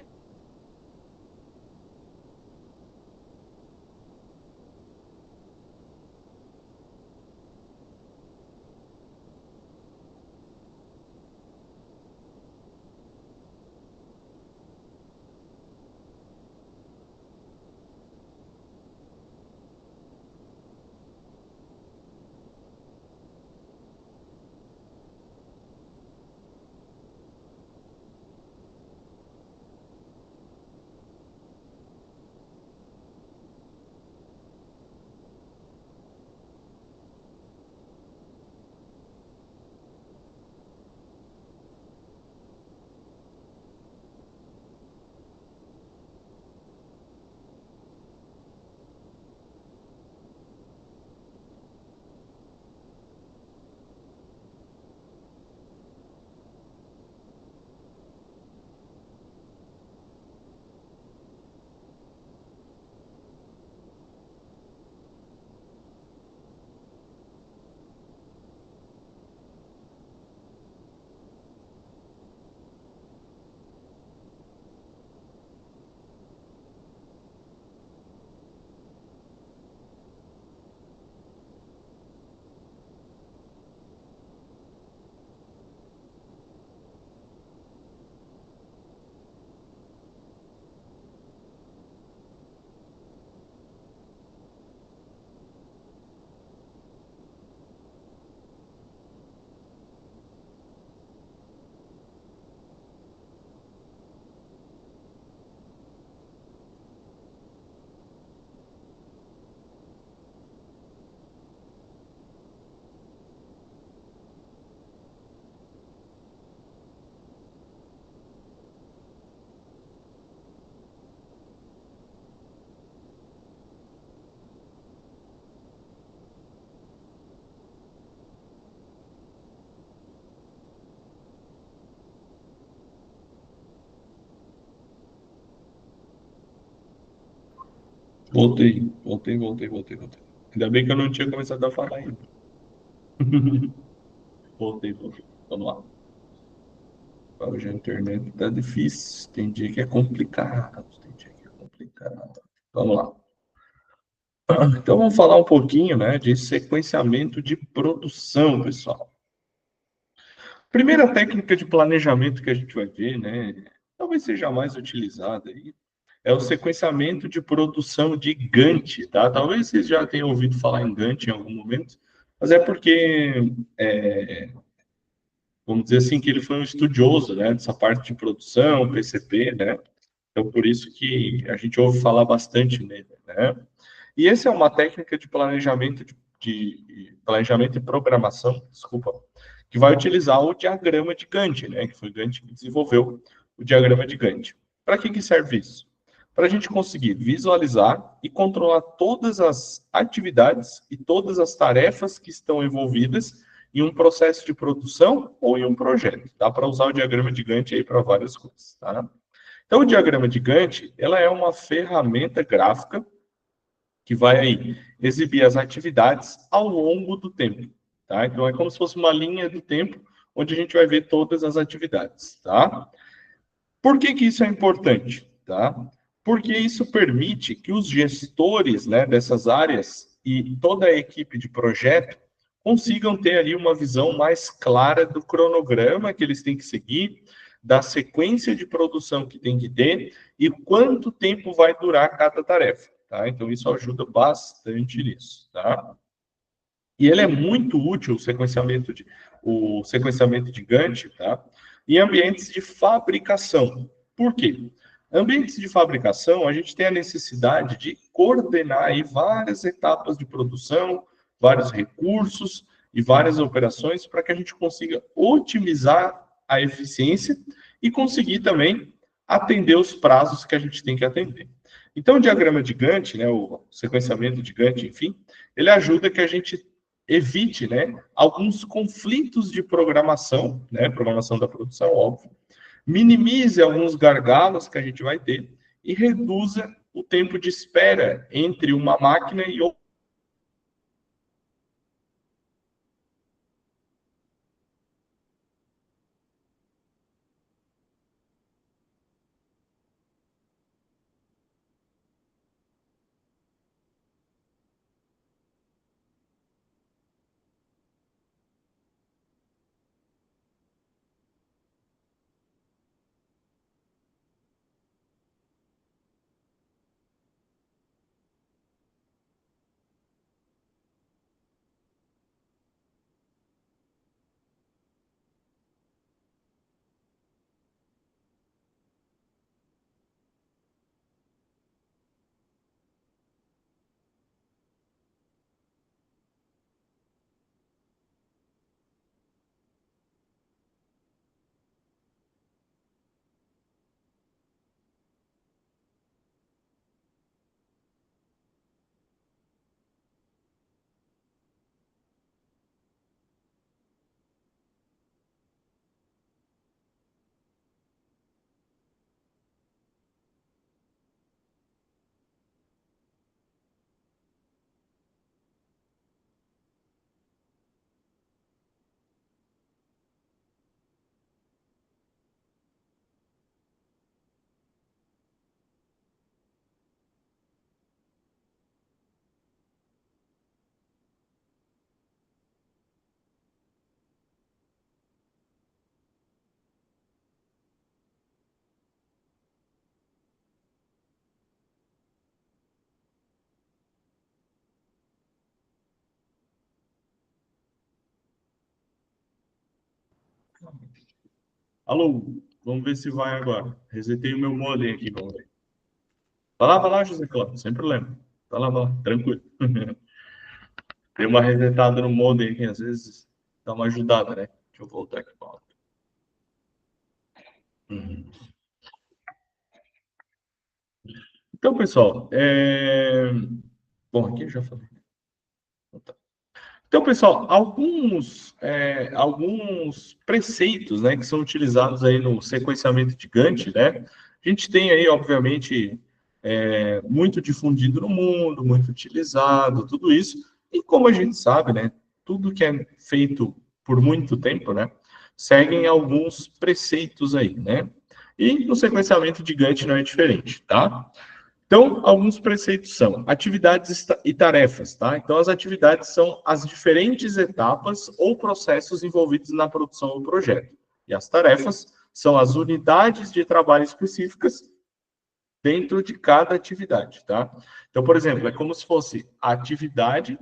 Voltei. Ainda bem que eu não tinha começado a falar ainda. Voltei. Vamos lá. Hoje a internet tá difícil. Tem dia que é complicado. Tem dia que é complicado. Vamos lá. Então vamos falar um pouquinho, né, de sequenciamento de produção, pessoal. Primeira técnica de planejamento que a gente vai ver, né, talvez seja a mais utilizada aí, é o sequenciamento de produção de Gantt, tá? Talvez vocês já tenham ouvido falar em Gantt em algum momento, mas é porque, vamos dizer assim, que ele foi um estudioso, né, dessa parte de produção, PCP, né? Então, por isso que a gente ouve falar bastante nele, né? E essa é uma técnica de planejamento de planejamento e programação, desculpa, que vai utilizar o diagrama de Gantt, né? Que foi Gantt que desenvolveu o diagrama de Gantt. Para que serve isso? Para a gente conseguir visualizar e controlar todas as atividades e todas as tarefas que estão envolvidas em um processo de produção ou em um projeto. Dá para usar o diagrama de Gantt aí para várias coisas, tá? Então, o diagrama de Gantt, ela é uma ferramenta gráfica que vai aí exibir as atividades ao longo do tempo, tá? Então, é como se fosse uma linha do tempo onde a gente vai ver todas as atividades, tá? Por que isso é importante, tá? Porque isso permite que os gestores, né, dessas áreas e toda a equipe de projeto consigam ter ali uma visão mais clara do cronograma que eles têm que seguir, da sequência de produção que tem que ter e quanto tempo vai durar cada tarefa, tá? Então isso ajuda bastante nisso, tá? E ele é muito útil o sequenciamento de Gantt, tá? Em ambientes de fabricação. Por quê? Ambientes de fabricação, a gente tem a necessidade de coordenar aí várias etapas de produção, vários recursos e várias operações para que a gente consiga otimizar a eficiência e conseguir também atender os prazos que a gente tem que atender. Então, o diagrama de Gantt, né, o sequenciamento de Gantt, enfim, ele ajuda que a gente evite, né, alguns conflitos de programação, né, programação da produção, óbvio, minimize alguns gargalos que a gente vai ter e reduza o tempo de espera entre uma máquina e outra. Alô, vamos ver se vai agora. Resetei o meu modem aqui, vamos ver. Vai lá, José Cláudio, sem problema. Vai lá, tranquilo. Dei uma resetada no modem aqui, às vezes dá uma ajudada, né? Deixa eu voltar aqui para lá. Então, pessoal, bom, aqui eu já falei. Então, pessoal, alguns preceitos, né, que são utilizados aí no sequenciamento de Gantt, né? A gente tem aí, obviamente, muito difundido no mundo, muito utilizado, tudo isso. E como a gente sabe, né, tudo que é feito por muito tempo, né, seguem alguns preceitos aí, né? E no sequenciamento de Gantt não é diferente, tá? Então, alguns preceitos são atividades e tarefas, tá? Então, as atividades são as diferentes etapas ou processos envolvidos na produção do projeto. E as tarefas são as unidades de trabalho específicas dentro de cada atividade, tá? Então, por exemplo, é como se fosse a atividade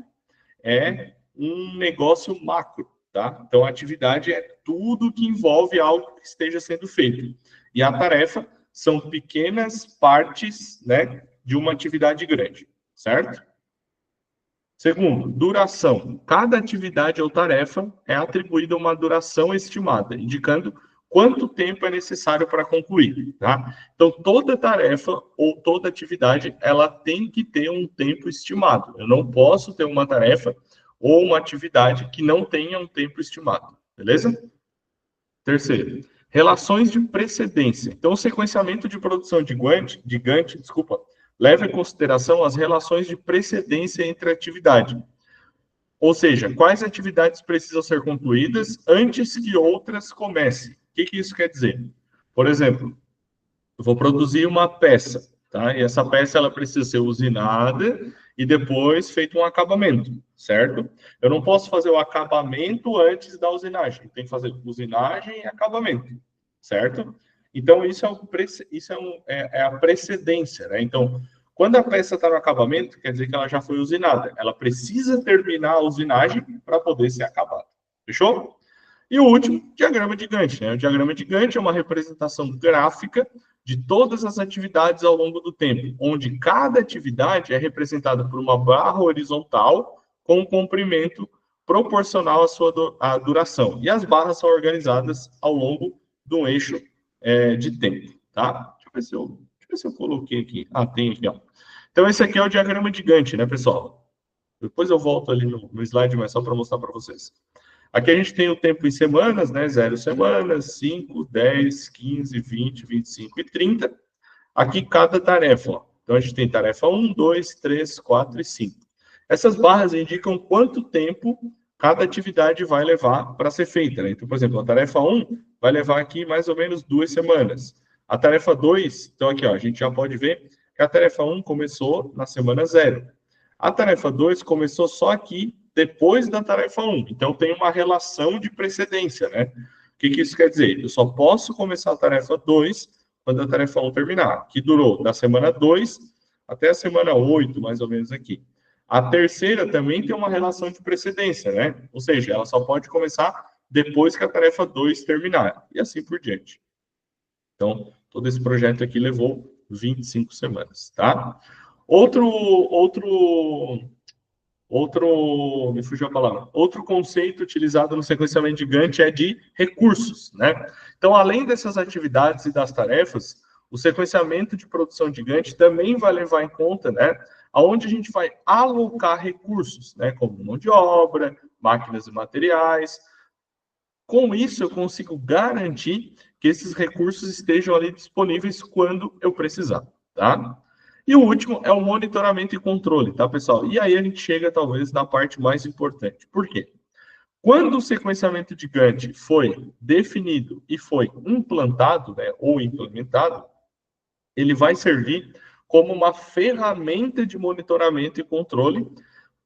é um negócio macro, tá? Então, a atividade é tudo que envolve algo que esteja sendo feito. E a tarefa são pequenas partes, né, de uma atividade grande, certo? Segundo, duração. Cada atividade ou tarefa é atribuída uma duração estimada, indicando quanto tempo é necessário para concluir, tá? Então, toda tarefa ou toda atividade, ela tem que ter um tempo estimado. Eu não posso ter uma tarefa ou uma atividade que não tenha um tempo estimado, beleza? Terceiro, relações de precedência. Então, o sequenciamento de produção de Gantt, leva em consideração as relações de precedência entre a atividade. Ou seja, quais atividades precisam ser concluídas antes que outras comecem. O que isso quer dizer? Por exemplo, eu vou produzir uma peça, tá? E essa peça ela precisa ser usinada e depois feito um acabamento, certo? Eu não posso fazer o acabamento antes da usinagem. Tem que fazer usinagem e acabamento, certo? Então, isso é a precedência, né? Então, quando a peça está no acabamento, quer dizer que ela já foi usinada. Ela precisa terminar a usinagem para poder ser acabada. Fechou? E o último, diagrama de Gantt, né? O diagrama de Gantt é uma representação gráfica de todas as atividades ao longo do tempo, onde cada atividade é representada por uma barra horizontal com um comprimento proporcional à sua duração. E as barras são organizadas ao longo do eixo de tempo, tá? Deixa eu ver se eu coloquei aqui. Ah, tem aqui, ó. Então, esse aqui é o diagrama de Gantt, né, pessoal? Depois eu volto ali no slide, mas só para mostrar para vocês. Aqui a gente tem o tempo em semanas, né? 0 semanas, 5, 10, 15, 20, 25 e 30. Aqui cada tarefa, ó. Então a gente tem tarefa 1, 2, 3, 4 e 5. Essas barras indicam quanto tempo cada atividade vai levar para ser feita, né? Então, por exemplo, a tarefa 1 vai levar aqui mais ou menos 2 semanas. A tarefa 2, então aqui, ó, a gente já pode ver que a tarefa 1 começou na semana 0. A tarefa 2 começou só aqui depois da tarefa 1. Então, tem uma relação de precedência, né? O que isso quer dizer? Eu só posso começar a tarefa 2 quando a tarefa 1 terminar, que durou da semana 2 até a semana 8, mais ou menos aqui. A terceira também tem uma relação de precedência, né? Ou seja, ela só pode começar depois que a tarefa 2 terminar, e assim por diante. Então, todo esse projeto aqui levou 25 semanas, tá? Me fugiu a palavra. Outro conceito utilizado no sequenciamento de Gantt é de recursos, né? Então, além dessas atividades e das tarefas, o sequenciamento de produção de Gantt também vai levar em conta, né, aonde a gente vai alocar recursos, né, como mão de obra, máquinas e materiais. Com isso, eu consigo garantir que esses recursos estejam ali disponíveis quando eu precisar, tá? E o último é o monitoramento e controle, tá, pessoal? E aí a gente chega, talvez, na parte mais importante. Por quê? Quando o sequenciamento de Gantt foi definido e foi implantado, né, ou implementado, ele vai servir como uma ferramenta de monitoramento e controle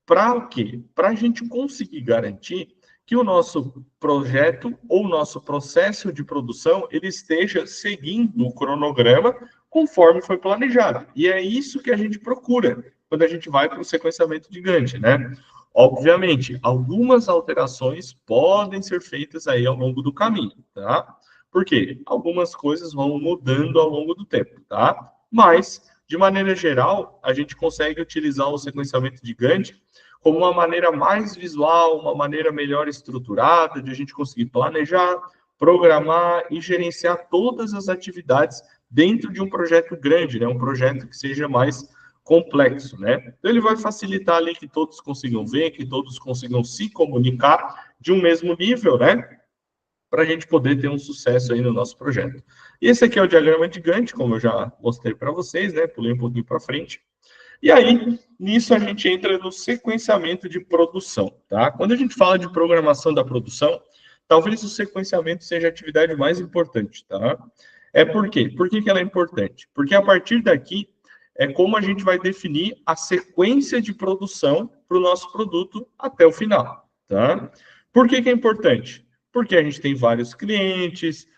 para o quê? Para a gente conseguir garantir que o nosso projeto ou nosso processo de produção ele esteja seguindo o cronograma conforme foi planejado. E é isso que a gente procura quando a gente vai para o sequenciamento de Gantt, né? Obviamente, algumas alterações podem ser feitas aí ao longo do caminho, tá? Por quê? Algumas coisas vão mudando ao longo do tempo, tá? Mas, de maneira geral, a gente consegue utilizar o sequenciamento de Gantt como uma maneira mais visual, uma maneira melhor estruturada de a gente conseguir planejar, programar e gerenciar todas as atividades dentro de um projeto grande, né? Um projeto que seja mais complexo, né? Então ele vai facilitar ali que todos consigam ver, que todos consigam se comunicar de um mesmo nível, né? Para a gente poder ter um sucesso aí no nosso projeto. E esse aqui é o diagrama de Gantt, como eu já mostrei para vocês, né? Pulei um pouquinho para frente. E aí, nisso a gente entra no sequenciamento de produção, tá? Quando a gente fala de programação da produção, talvez o sequenciamento seja a atividade mais importante, tá? É por quê? Por que ela é importante? Porque a partir daqui é como a gente vai definir a sequência de produção para o nosso produto até o final, tá? Por que é importante? Porque a gente tem vários clientes,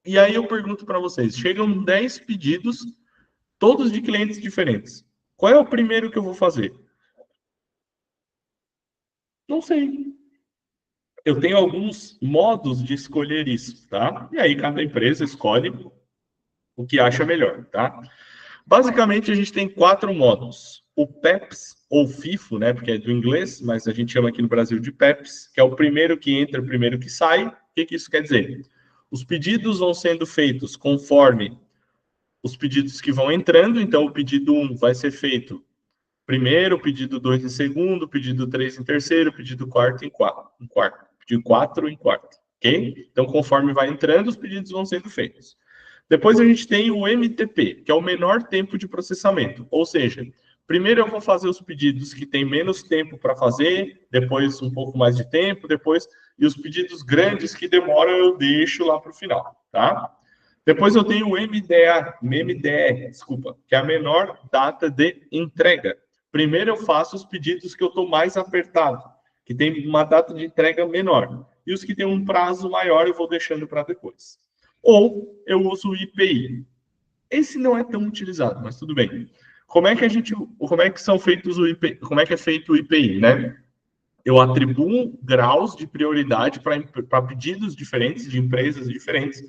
e aí eu pergunto para vocês, chegam 10 pedidos, todos de clientes diferentes. Qual é o primeiro que eu vou fazer? Não sei. Eu tenho alguns modos de escolher isso, tá? E aí cada empresa escolhe o que acha melhor, tá? Basicamente, a gente tem 4 modos. O PEPS, ou FIFO, né, porque é do inglês, mas a gente chama aqui no Brasil de PEPS, que é o primeiro que entra, o primeiro que sai. O que isso quer dizer? Os pedidos vão sendo feitos conforme os pedidos que vão entrando, então o pedido 1 vai ser feito primeiro, pedido 2 em segundo, pedido 3 em terceiro, pedido 4 em quarto, pedido 4 em quarto, ok? Então, conforme vai entrando, os pedidos vão sendo feitos. Depois a gente tem o MTP, que é o menor tempo de processamento, ou seja, primeiro eu vou fazer os pedidos que tem menos tempo para fazer, depois um pouco mais de tempo, depois, e os pedidos grandes que demoram eu deixo lá para o final, tá? Depois eu tenho o MDR, desculpa, que é a menor data de entrega. Primeiro eu faço os pedidos que eu estou mais apertado, que tem uma data de entrega menor. E os que têm um prazo maior eu vou deixando para depois. Ou eu uso o IPI. Esse não é tão utilizado, mas tudo bem. Como é que são feitos o IPI, como é que é feito o IPI, né? Eu atribuo graus de prioridade para pedidos diferentes de empresas diferentes.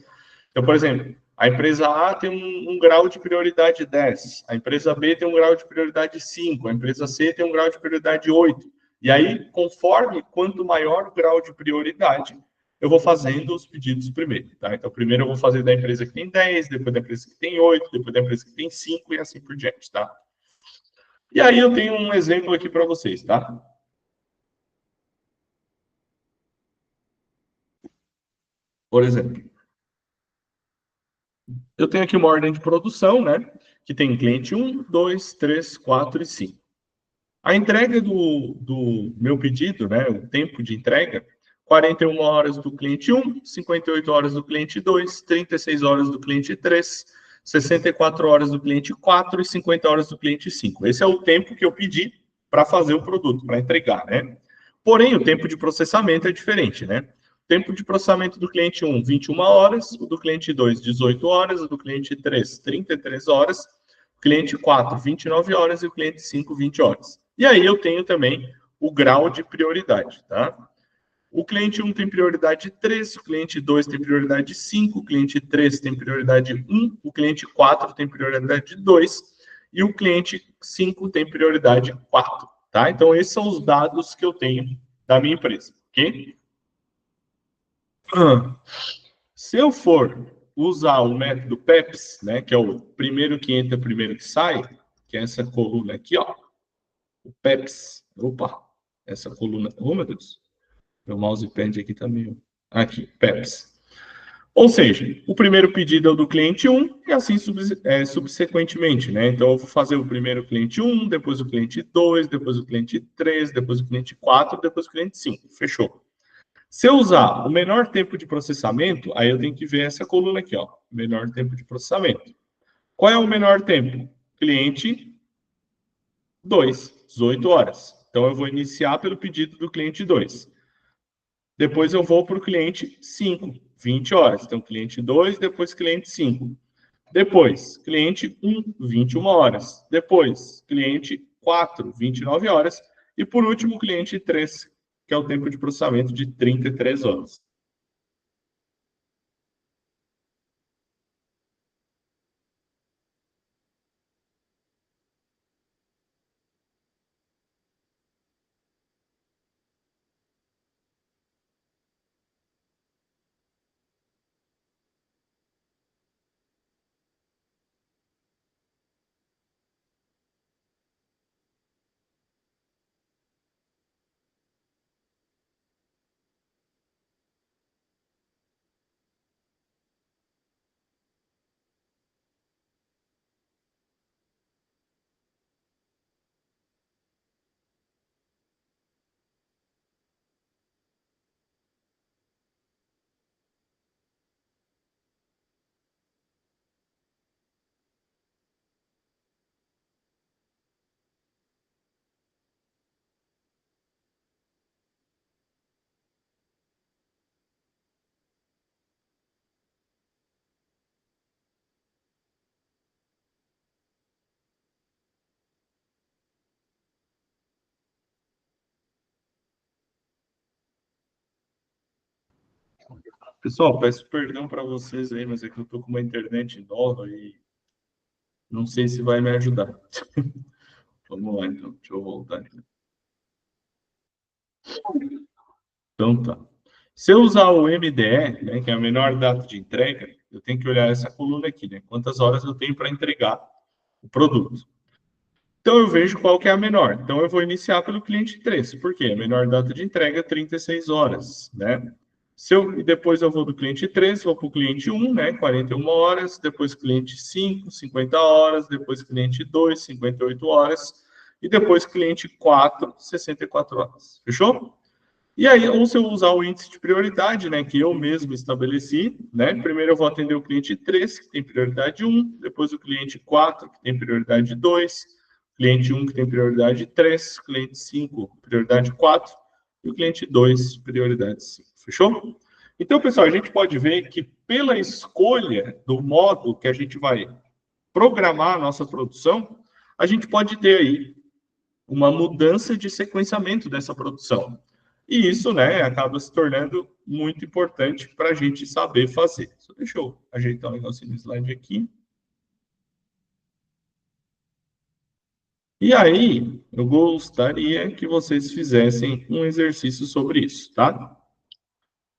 Então, por exemplo, a empresa A tem um grau de prioridade 10, a empresa B tem um grau de prioridade 5, a empresa C tem um grau de prioridade 8. E aí, conforme quanto maior o grau de prioridade, eu vou fazendo os pedidos primeiro, tá? Então, primeiro eu vou fazer da empresa que tem 10, depois da empresa que tem 8, depois da empresa que tem 5 e assim por diante, tá? E aí eu tenho um exemplo aqui para vocês, tá? Por exemplo, eu tenho aqui uma ordem de produção, né? Que tem cliente 1, 2, 3, 4 e 5. A entrega do meu pedido, né? O tempo de entrega, 41 horas do cliente 1, 58 horas do cliente 2, 36 horas do cliente 3, 64 horas do cliente 4 e 50 horas do cliente 5. Esse é o tempo que eu pedi para fazer o produto, para entregar, né? Porém, o tempo de processamento é diferente, né? Tempo de processamento do cliente 1, 21 horas, o do cliente 2, 18 horas, o do cliente 3, 33 horas, o cliente 4, 29 horas e o cliente 5, 20 horas. E aí eu tenho também o grau de prioridade, tá? O cliente 1 tem prioridade 3, o cliente 2 tem prioridade 5, o cliente 3 tem prioridade 1, o cliente 4 tem prioridade 2 e o cliente 5 tem prioridade 4, tá? Então, esses são os dados que eu tenho da minha empresa, ok? Se eu for usar o método PEPS, né, que é o primeiro que entra, primeiro que sai, que é essa coluna aqui, ó, o PEPS, opa, essa coluna, oh meu Deus, meu mousepad aqui tá meio, aqui, PEPS. Ou seja, o primeiro pedido é o do cliente 1 e assim subsequentemente, né? Então eu vou fazer o primeiro cliente 1, depois o cliente 2, depois o cliente 3, depois o cliente 4, depois o cliente 5, fechou. Se eu usar o menor tempo de processamento, aí eu tenho que ver essa coluna aqui, ó, menor tempo de processamento. Qual é o menor tempo? Cliente 2, 18 horas. Então, eu vou iniciar pelo pedido do cliente 2. Depois, eu vou para o cliente 5, 20 horas. Então, cliente 2, depois cliente 5. Depois, cliente 1, 21 horas. Depois, cliente 4, 29 horas. E por último, o cliente 3, que é o tempo de processamento de 33 horas. Pessoal, peço perdão para vocês aí, mas é que eu estou com uma internet nova e não sei se vai me ajudar. Vamos lá, então. Deixa eu voltar aqui. Então tá. Se eu usar o MDE, né, que é a menor data de entrega, eu tenho que olhar essa coluna aqui, né? Quantas horas eu tenho para entregar o produto. Então eu vejo qual que é a menor. Então eu vou iniciar pelo cliente 3, porque a menor data de entrega é 36 horas, né? E depois eu vou do cliente 3, vou para o cliente 1, né? 41 horas, depois cliente 5, 50 horas, depois cliente 2, 58 horas, e depois cliente 4, 64 horas. Fechou? E aí, ou se eu usar o índice de prioridade, né, que eu mesmo estabeleci, né, primeiro eu vou atender o cliente 3, que tem prioridade 1, depois o cliente 4, que tem prioridade 2, cliente 1, que tem prioridade 3, cliente 5, prioridade 4, e o cliente 2, prioridade 5. Fechou? Então, pessoal, a gente pode ver que pela escolha do modo que a gente vai programar a nossa produção, a gente pode ter aí uma mudança de sequenciamento dessa produção. E isso, né, acaba se tornando muito importante para a gente saber fazer. Só deixa eu ajeitar um negocinho no slide aqui. E aí, eu gostaria que vocês fizessem um exercício sobre isso, tá?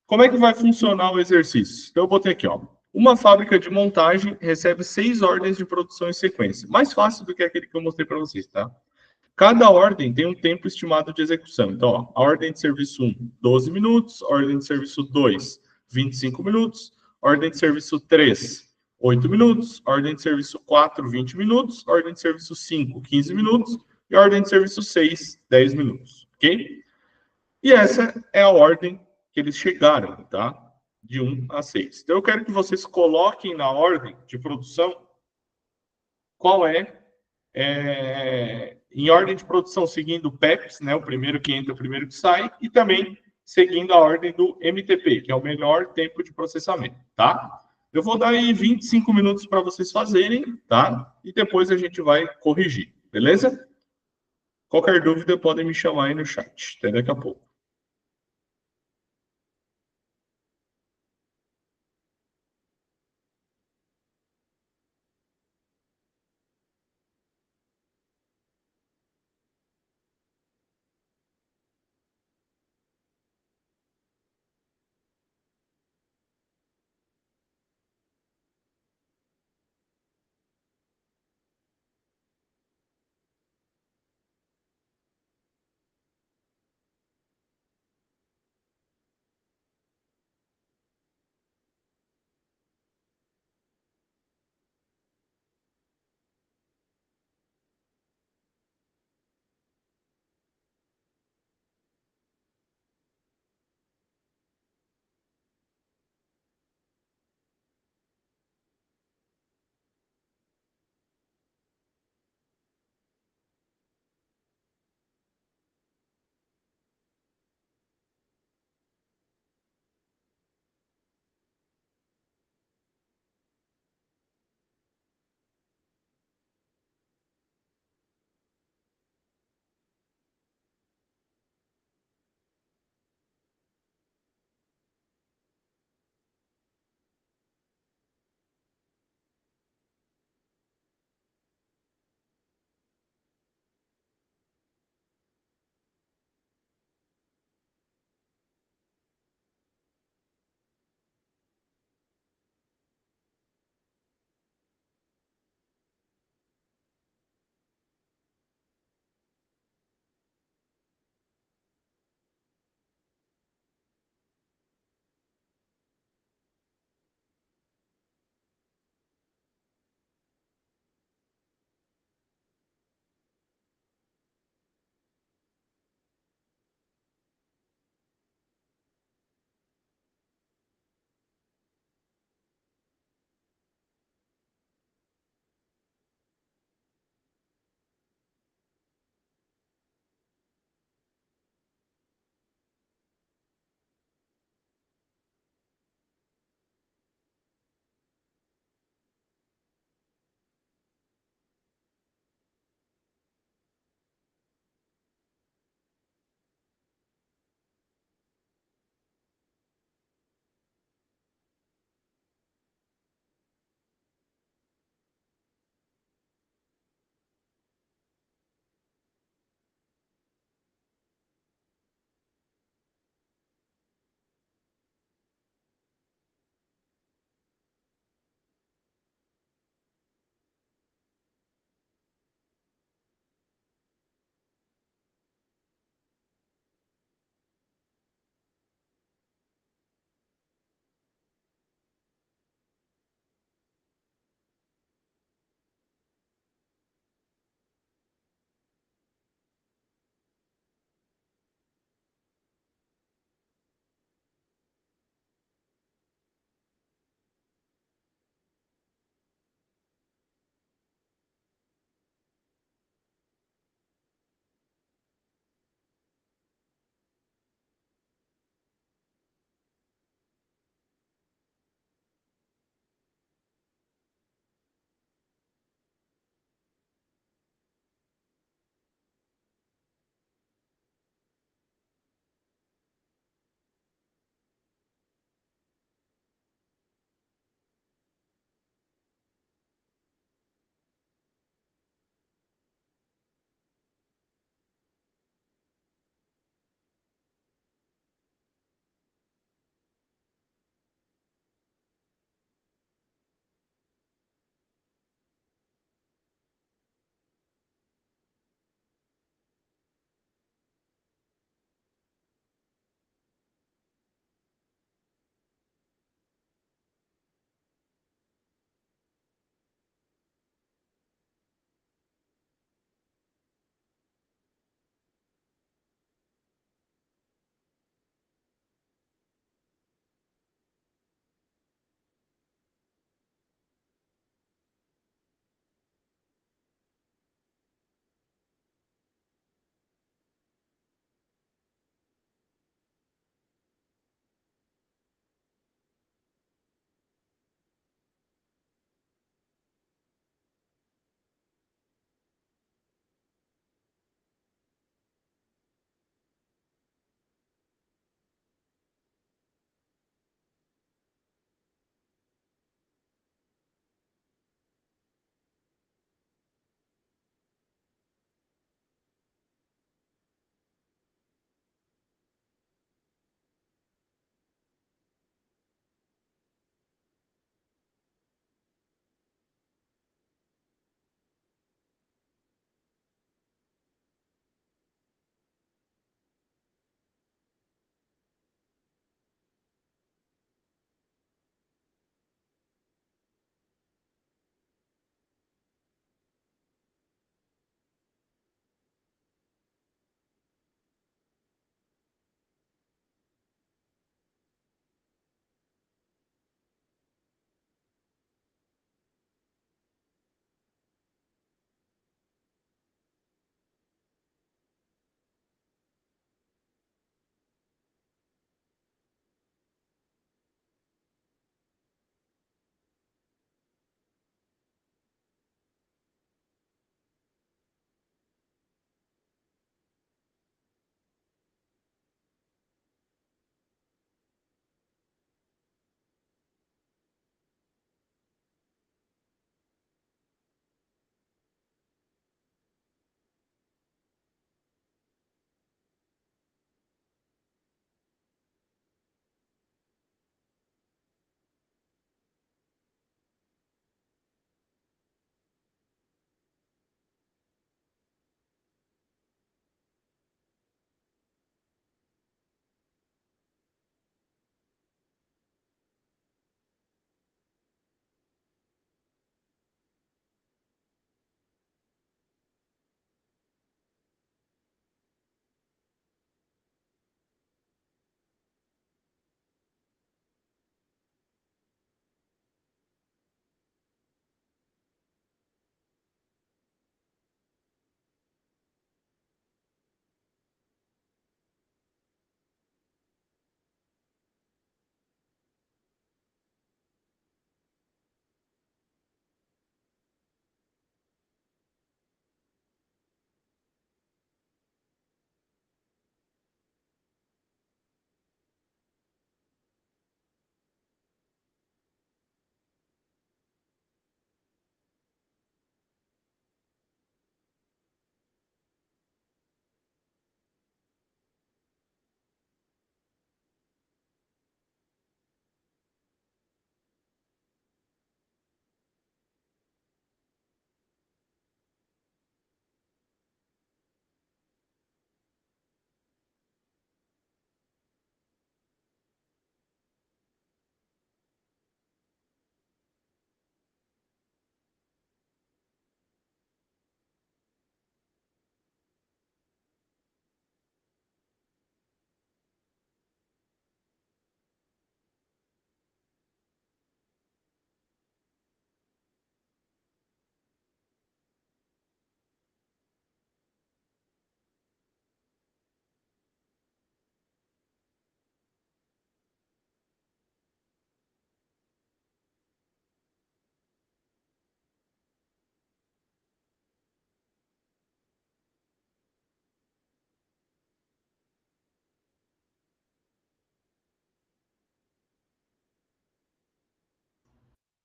Como é que vai funcionar o exercício? Então, eu botei aqui, ó. Uma fábrica de montagem recebe 6 ordens de produção em sequência. Mais fácil do que aquele que eu mostrei para vocês, tá? Cada ordem tem um tempo estimado de execução. Então, ó, a ordem de serviço 1, 12 minutos, ordem de serviço 2, 25 minutos, ordem de serviço 3, 8 minutos, ordem de serviço 4, 20 minutos, ordem de serviço 5, 15 minutos e ordem de serviço 6, 10 minutos, ok? E essa é a ordem que eles chegaram, tá? De 1 a 6. Então, eu quero que vocês coloquem na ordem de produção qual em ordem de produção, seguindo o PEPs, né, o primeiro que entra, o primeiro que sai, e também seguindo a ordem do MTP, que é o menor tempo de processamento, tá? Eu vou dar aí 25 minutos para vocês fazerem, tá? E depois a gente vai corrigir, beleza? Qualquer dúvida, podem me chamar aí no chat. Até daqui a pouco.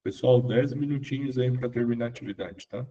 Pessoal, 10 minutinhos aí para terminar a atividade, tá?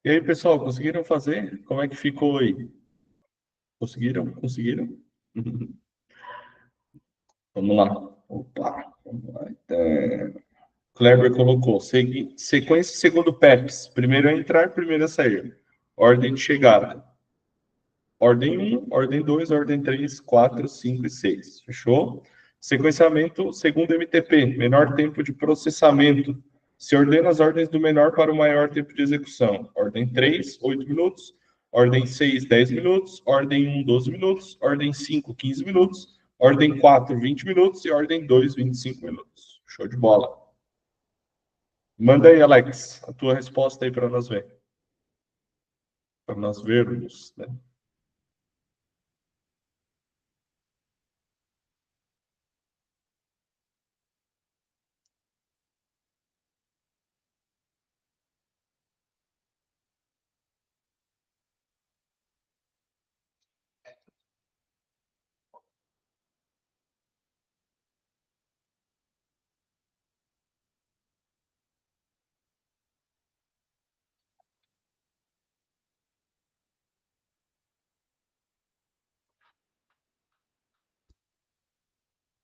E aí, pessoal, conseguiram fazer? Como é que ficou aí? Conseguiram? Conseguiram? Vamos lá. Opa, vamos lá. Kleber colocou sequência segundo PEPs. Primeiro a entrar, primeiro a sair. Ordem de chegada. Ordem 1, ordem 2, ordem 3, 4, 5 e 6. Fechou? Sequenciamento segundo MTP. Menor tempo de processamento. Se ordena as ordens do menor para o maior tempo de execução. Ordem 3, 8 minutos. Ordem 6, 10 minutos. Ordem 1, 12 minutos. Ordem 5, 15 minutos. Ordem 4, 20 minutos. E ordem 2, 25 minutos. Show de bola. Manda aí, Alex, a tua resposta aí para nós ver. Para nós vermos, né?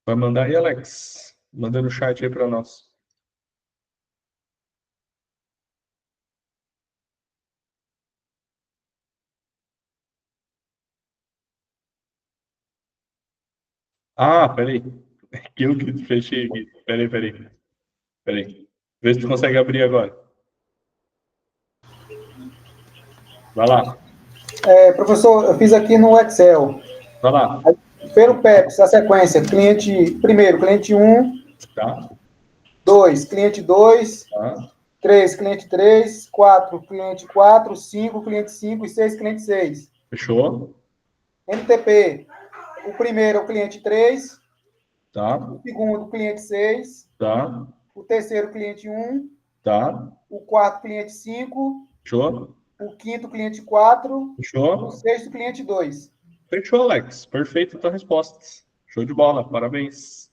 Vai mandar aí, Alex. Manda no chat aí para nós. Ah, peraí. Que eu que fechei aqui. Peraí. Vê se tu consegue abrir agora. Vai lá. Professor, eu fiz aqui no Excel. Vai lá. Pelo PEPS, a sequência, cliente 1, Tá? 2, cliente 2, Tá? 3, cliente 3, 4, cliente 4, 5, cliente 5 e 6, cliente 6. Fechou? MTP, o primeiro é o cliente 3, Tá? o segundo, cliente 6, Tá? o terceiro, cliente 1, Tá? o quarto, cliente 5, Fechou? o quinto, cliente 4, Fechou? o sexto, cliente 2. Fechou, Alex. Perfeito a tua resposta. Show de bola. Parabéns.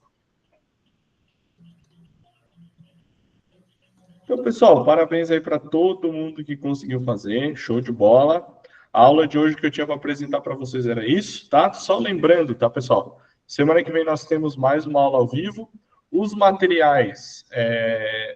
Então, pessoal, parabéns aí para todo mundo que conseguiu fazer. Show de bola. A aula de hoje que eu tinha para apresentar para vocês era isso, tá? Só lembrando, tá, pessoal? Semana que vem nós temos mais uma aula ao vivo. Os materiais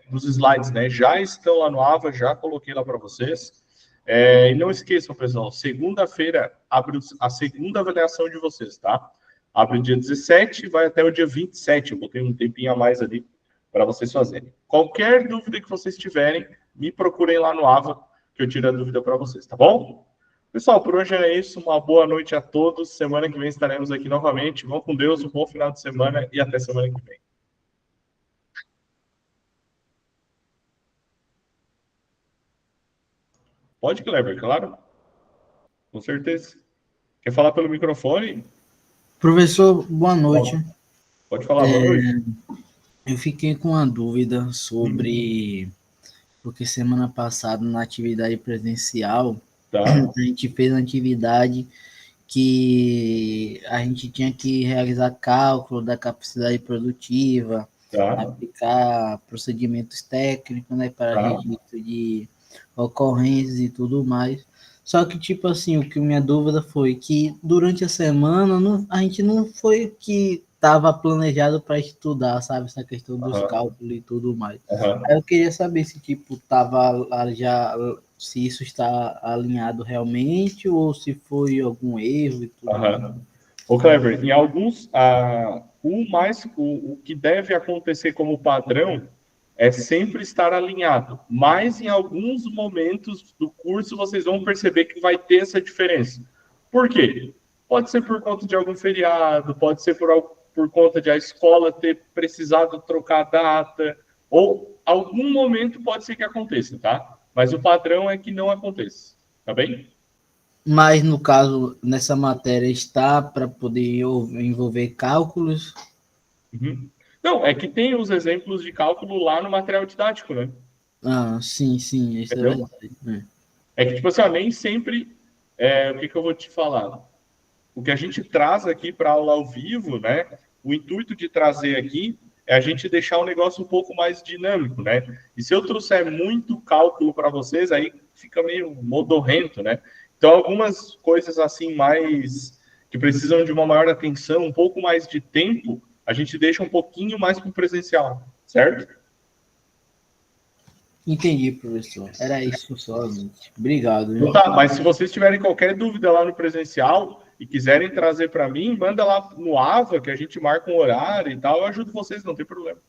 dos slides, né, já estão lá no AVA, já coloquei lá para vocês. E não esqueçam, pessoal, segunda-feira abre a segunda avaliação de vocês, tá? Abre dia 17 e vai até o dia 27. Eu botei um tempinho a mais ali para vocês fazerem. Qualquer dúvida que vocês tiverem, me procurem lá no AVA, que eu tiro a dúvida para vocês, tá bom? Pessoal, por hoje é isso. Uma boa noite a todos. Semana que vem estaremos aqui novamente. Vão com Deus, um bom final de semana e até semana que vem. Pode, Kleber, claro. Com certeza. Quer falar pelo microfone? Professor, boa noite. Pode falar, boa noite. Eu fiquei com uma dúvida sobre... Porque semana passada, na atividade presencial, Tá. a gente fez uma atividade que a gente tinha que realizar cálculo da capacidade produtiva, Tá. aplicar procedimentos técnicos, né, para Tá. registro de ocorrências e tudo mais. Só que, tipo assim, o que minha dúvida foi que durante a semana a gente não foi que estava planejado para estudar, sabe, essa questão dos cálculos e tudo mais. Aí eu queria saber se, tipo, se isso está alinhado realmente ou se foi algum erro e tudo mais. Ô, Kleber, em alguns, o que deve acontecer como padrão é sempre estar alinhado, mas em alguns momentos do curso vocês vão perceber que vai ter essa diferença. Por quê? Pode ser por conta de algum feriado, pode ser por conta de a escola ter precisado trocar a data, ou algum momento pode ser que aconteça, tá? Mas o padrão é que não aconteça, tá bem? Mas, no caso, nessa matéria está para poder envolver cálculos? Uhum. Não, é que tem os exemplos de cálculo lá no material didático, né? Ah, sim, isso é verdade. É que, tipo assim, nem sempre... o que eu vou te falar? O que a gente traz aqui para aula ao vivo, né? O intuito de trazer aqui é a gente deixar o negócio um pouco mais dinâmico, né? E se eu trouxer muito cálculo para vocês, aí fica meio modorrento, né? Então, algumas coisas assim mais que precisam de uma maior atenção, um pouco mais de tempo, a gente deixa um pouquinho mais para o presencial, certo? Entendi, professor. Era isso somente. Obrigado. Então, tá, mas se vocês tiverem qualquer dúvida lá no presencial e quiserem trazer para mim, manda lá no AVA, que a gente marca um horário e tal, eu ajudo vocês, não tem problema.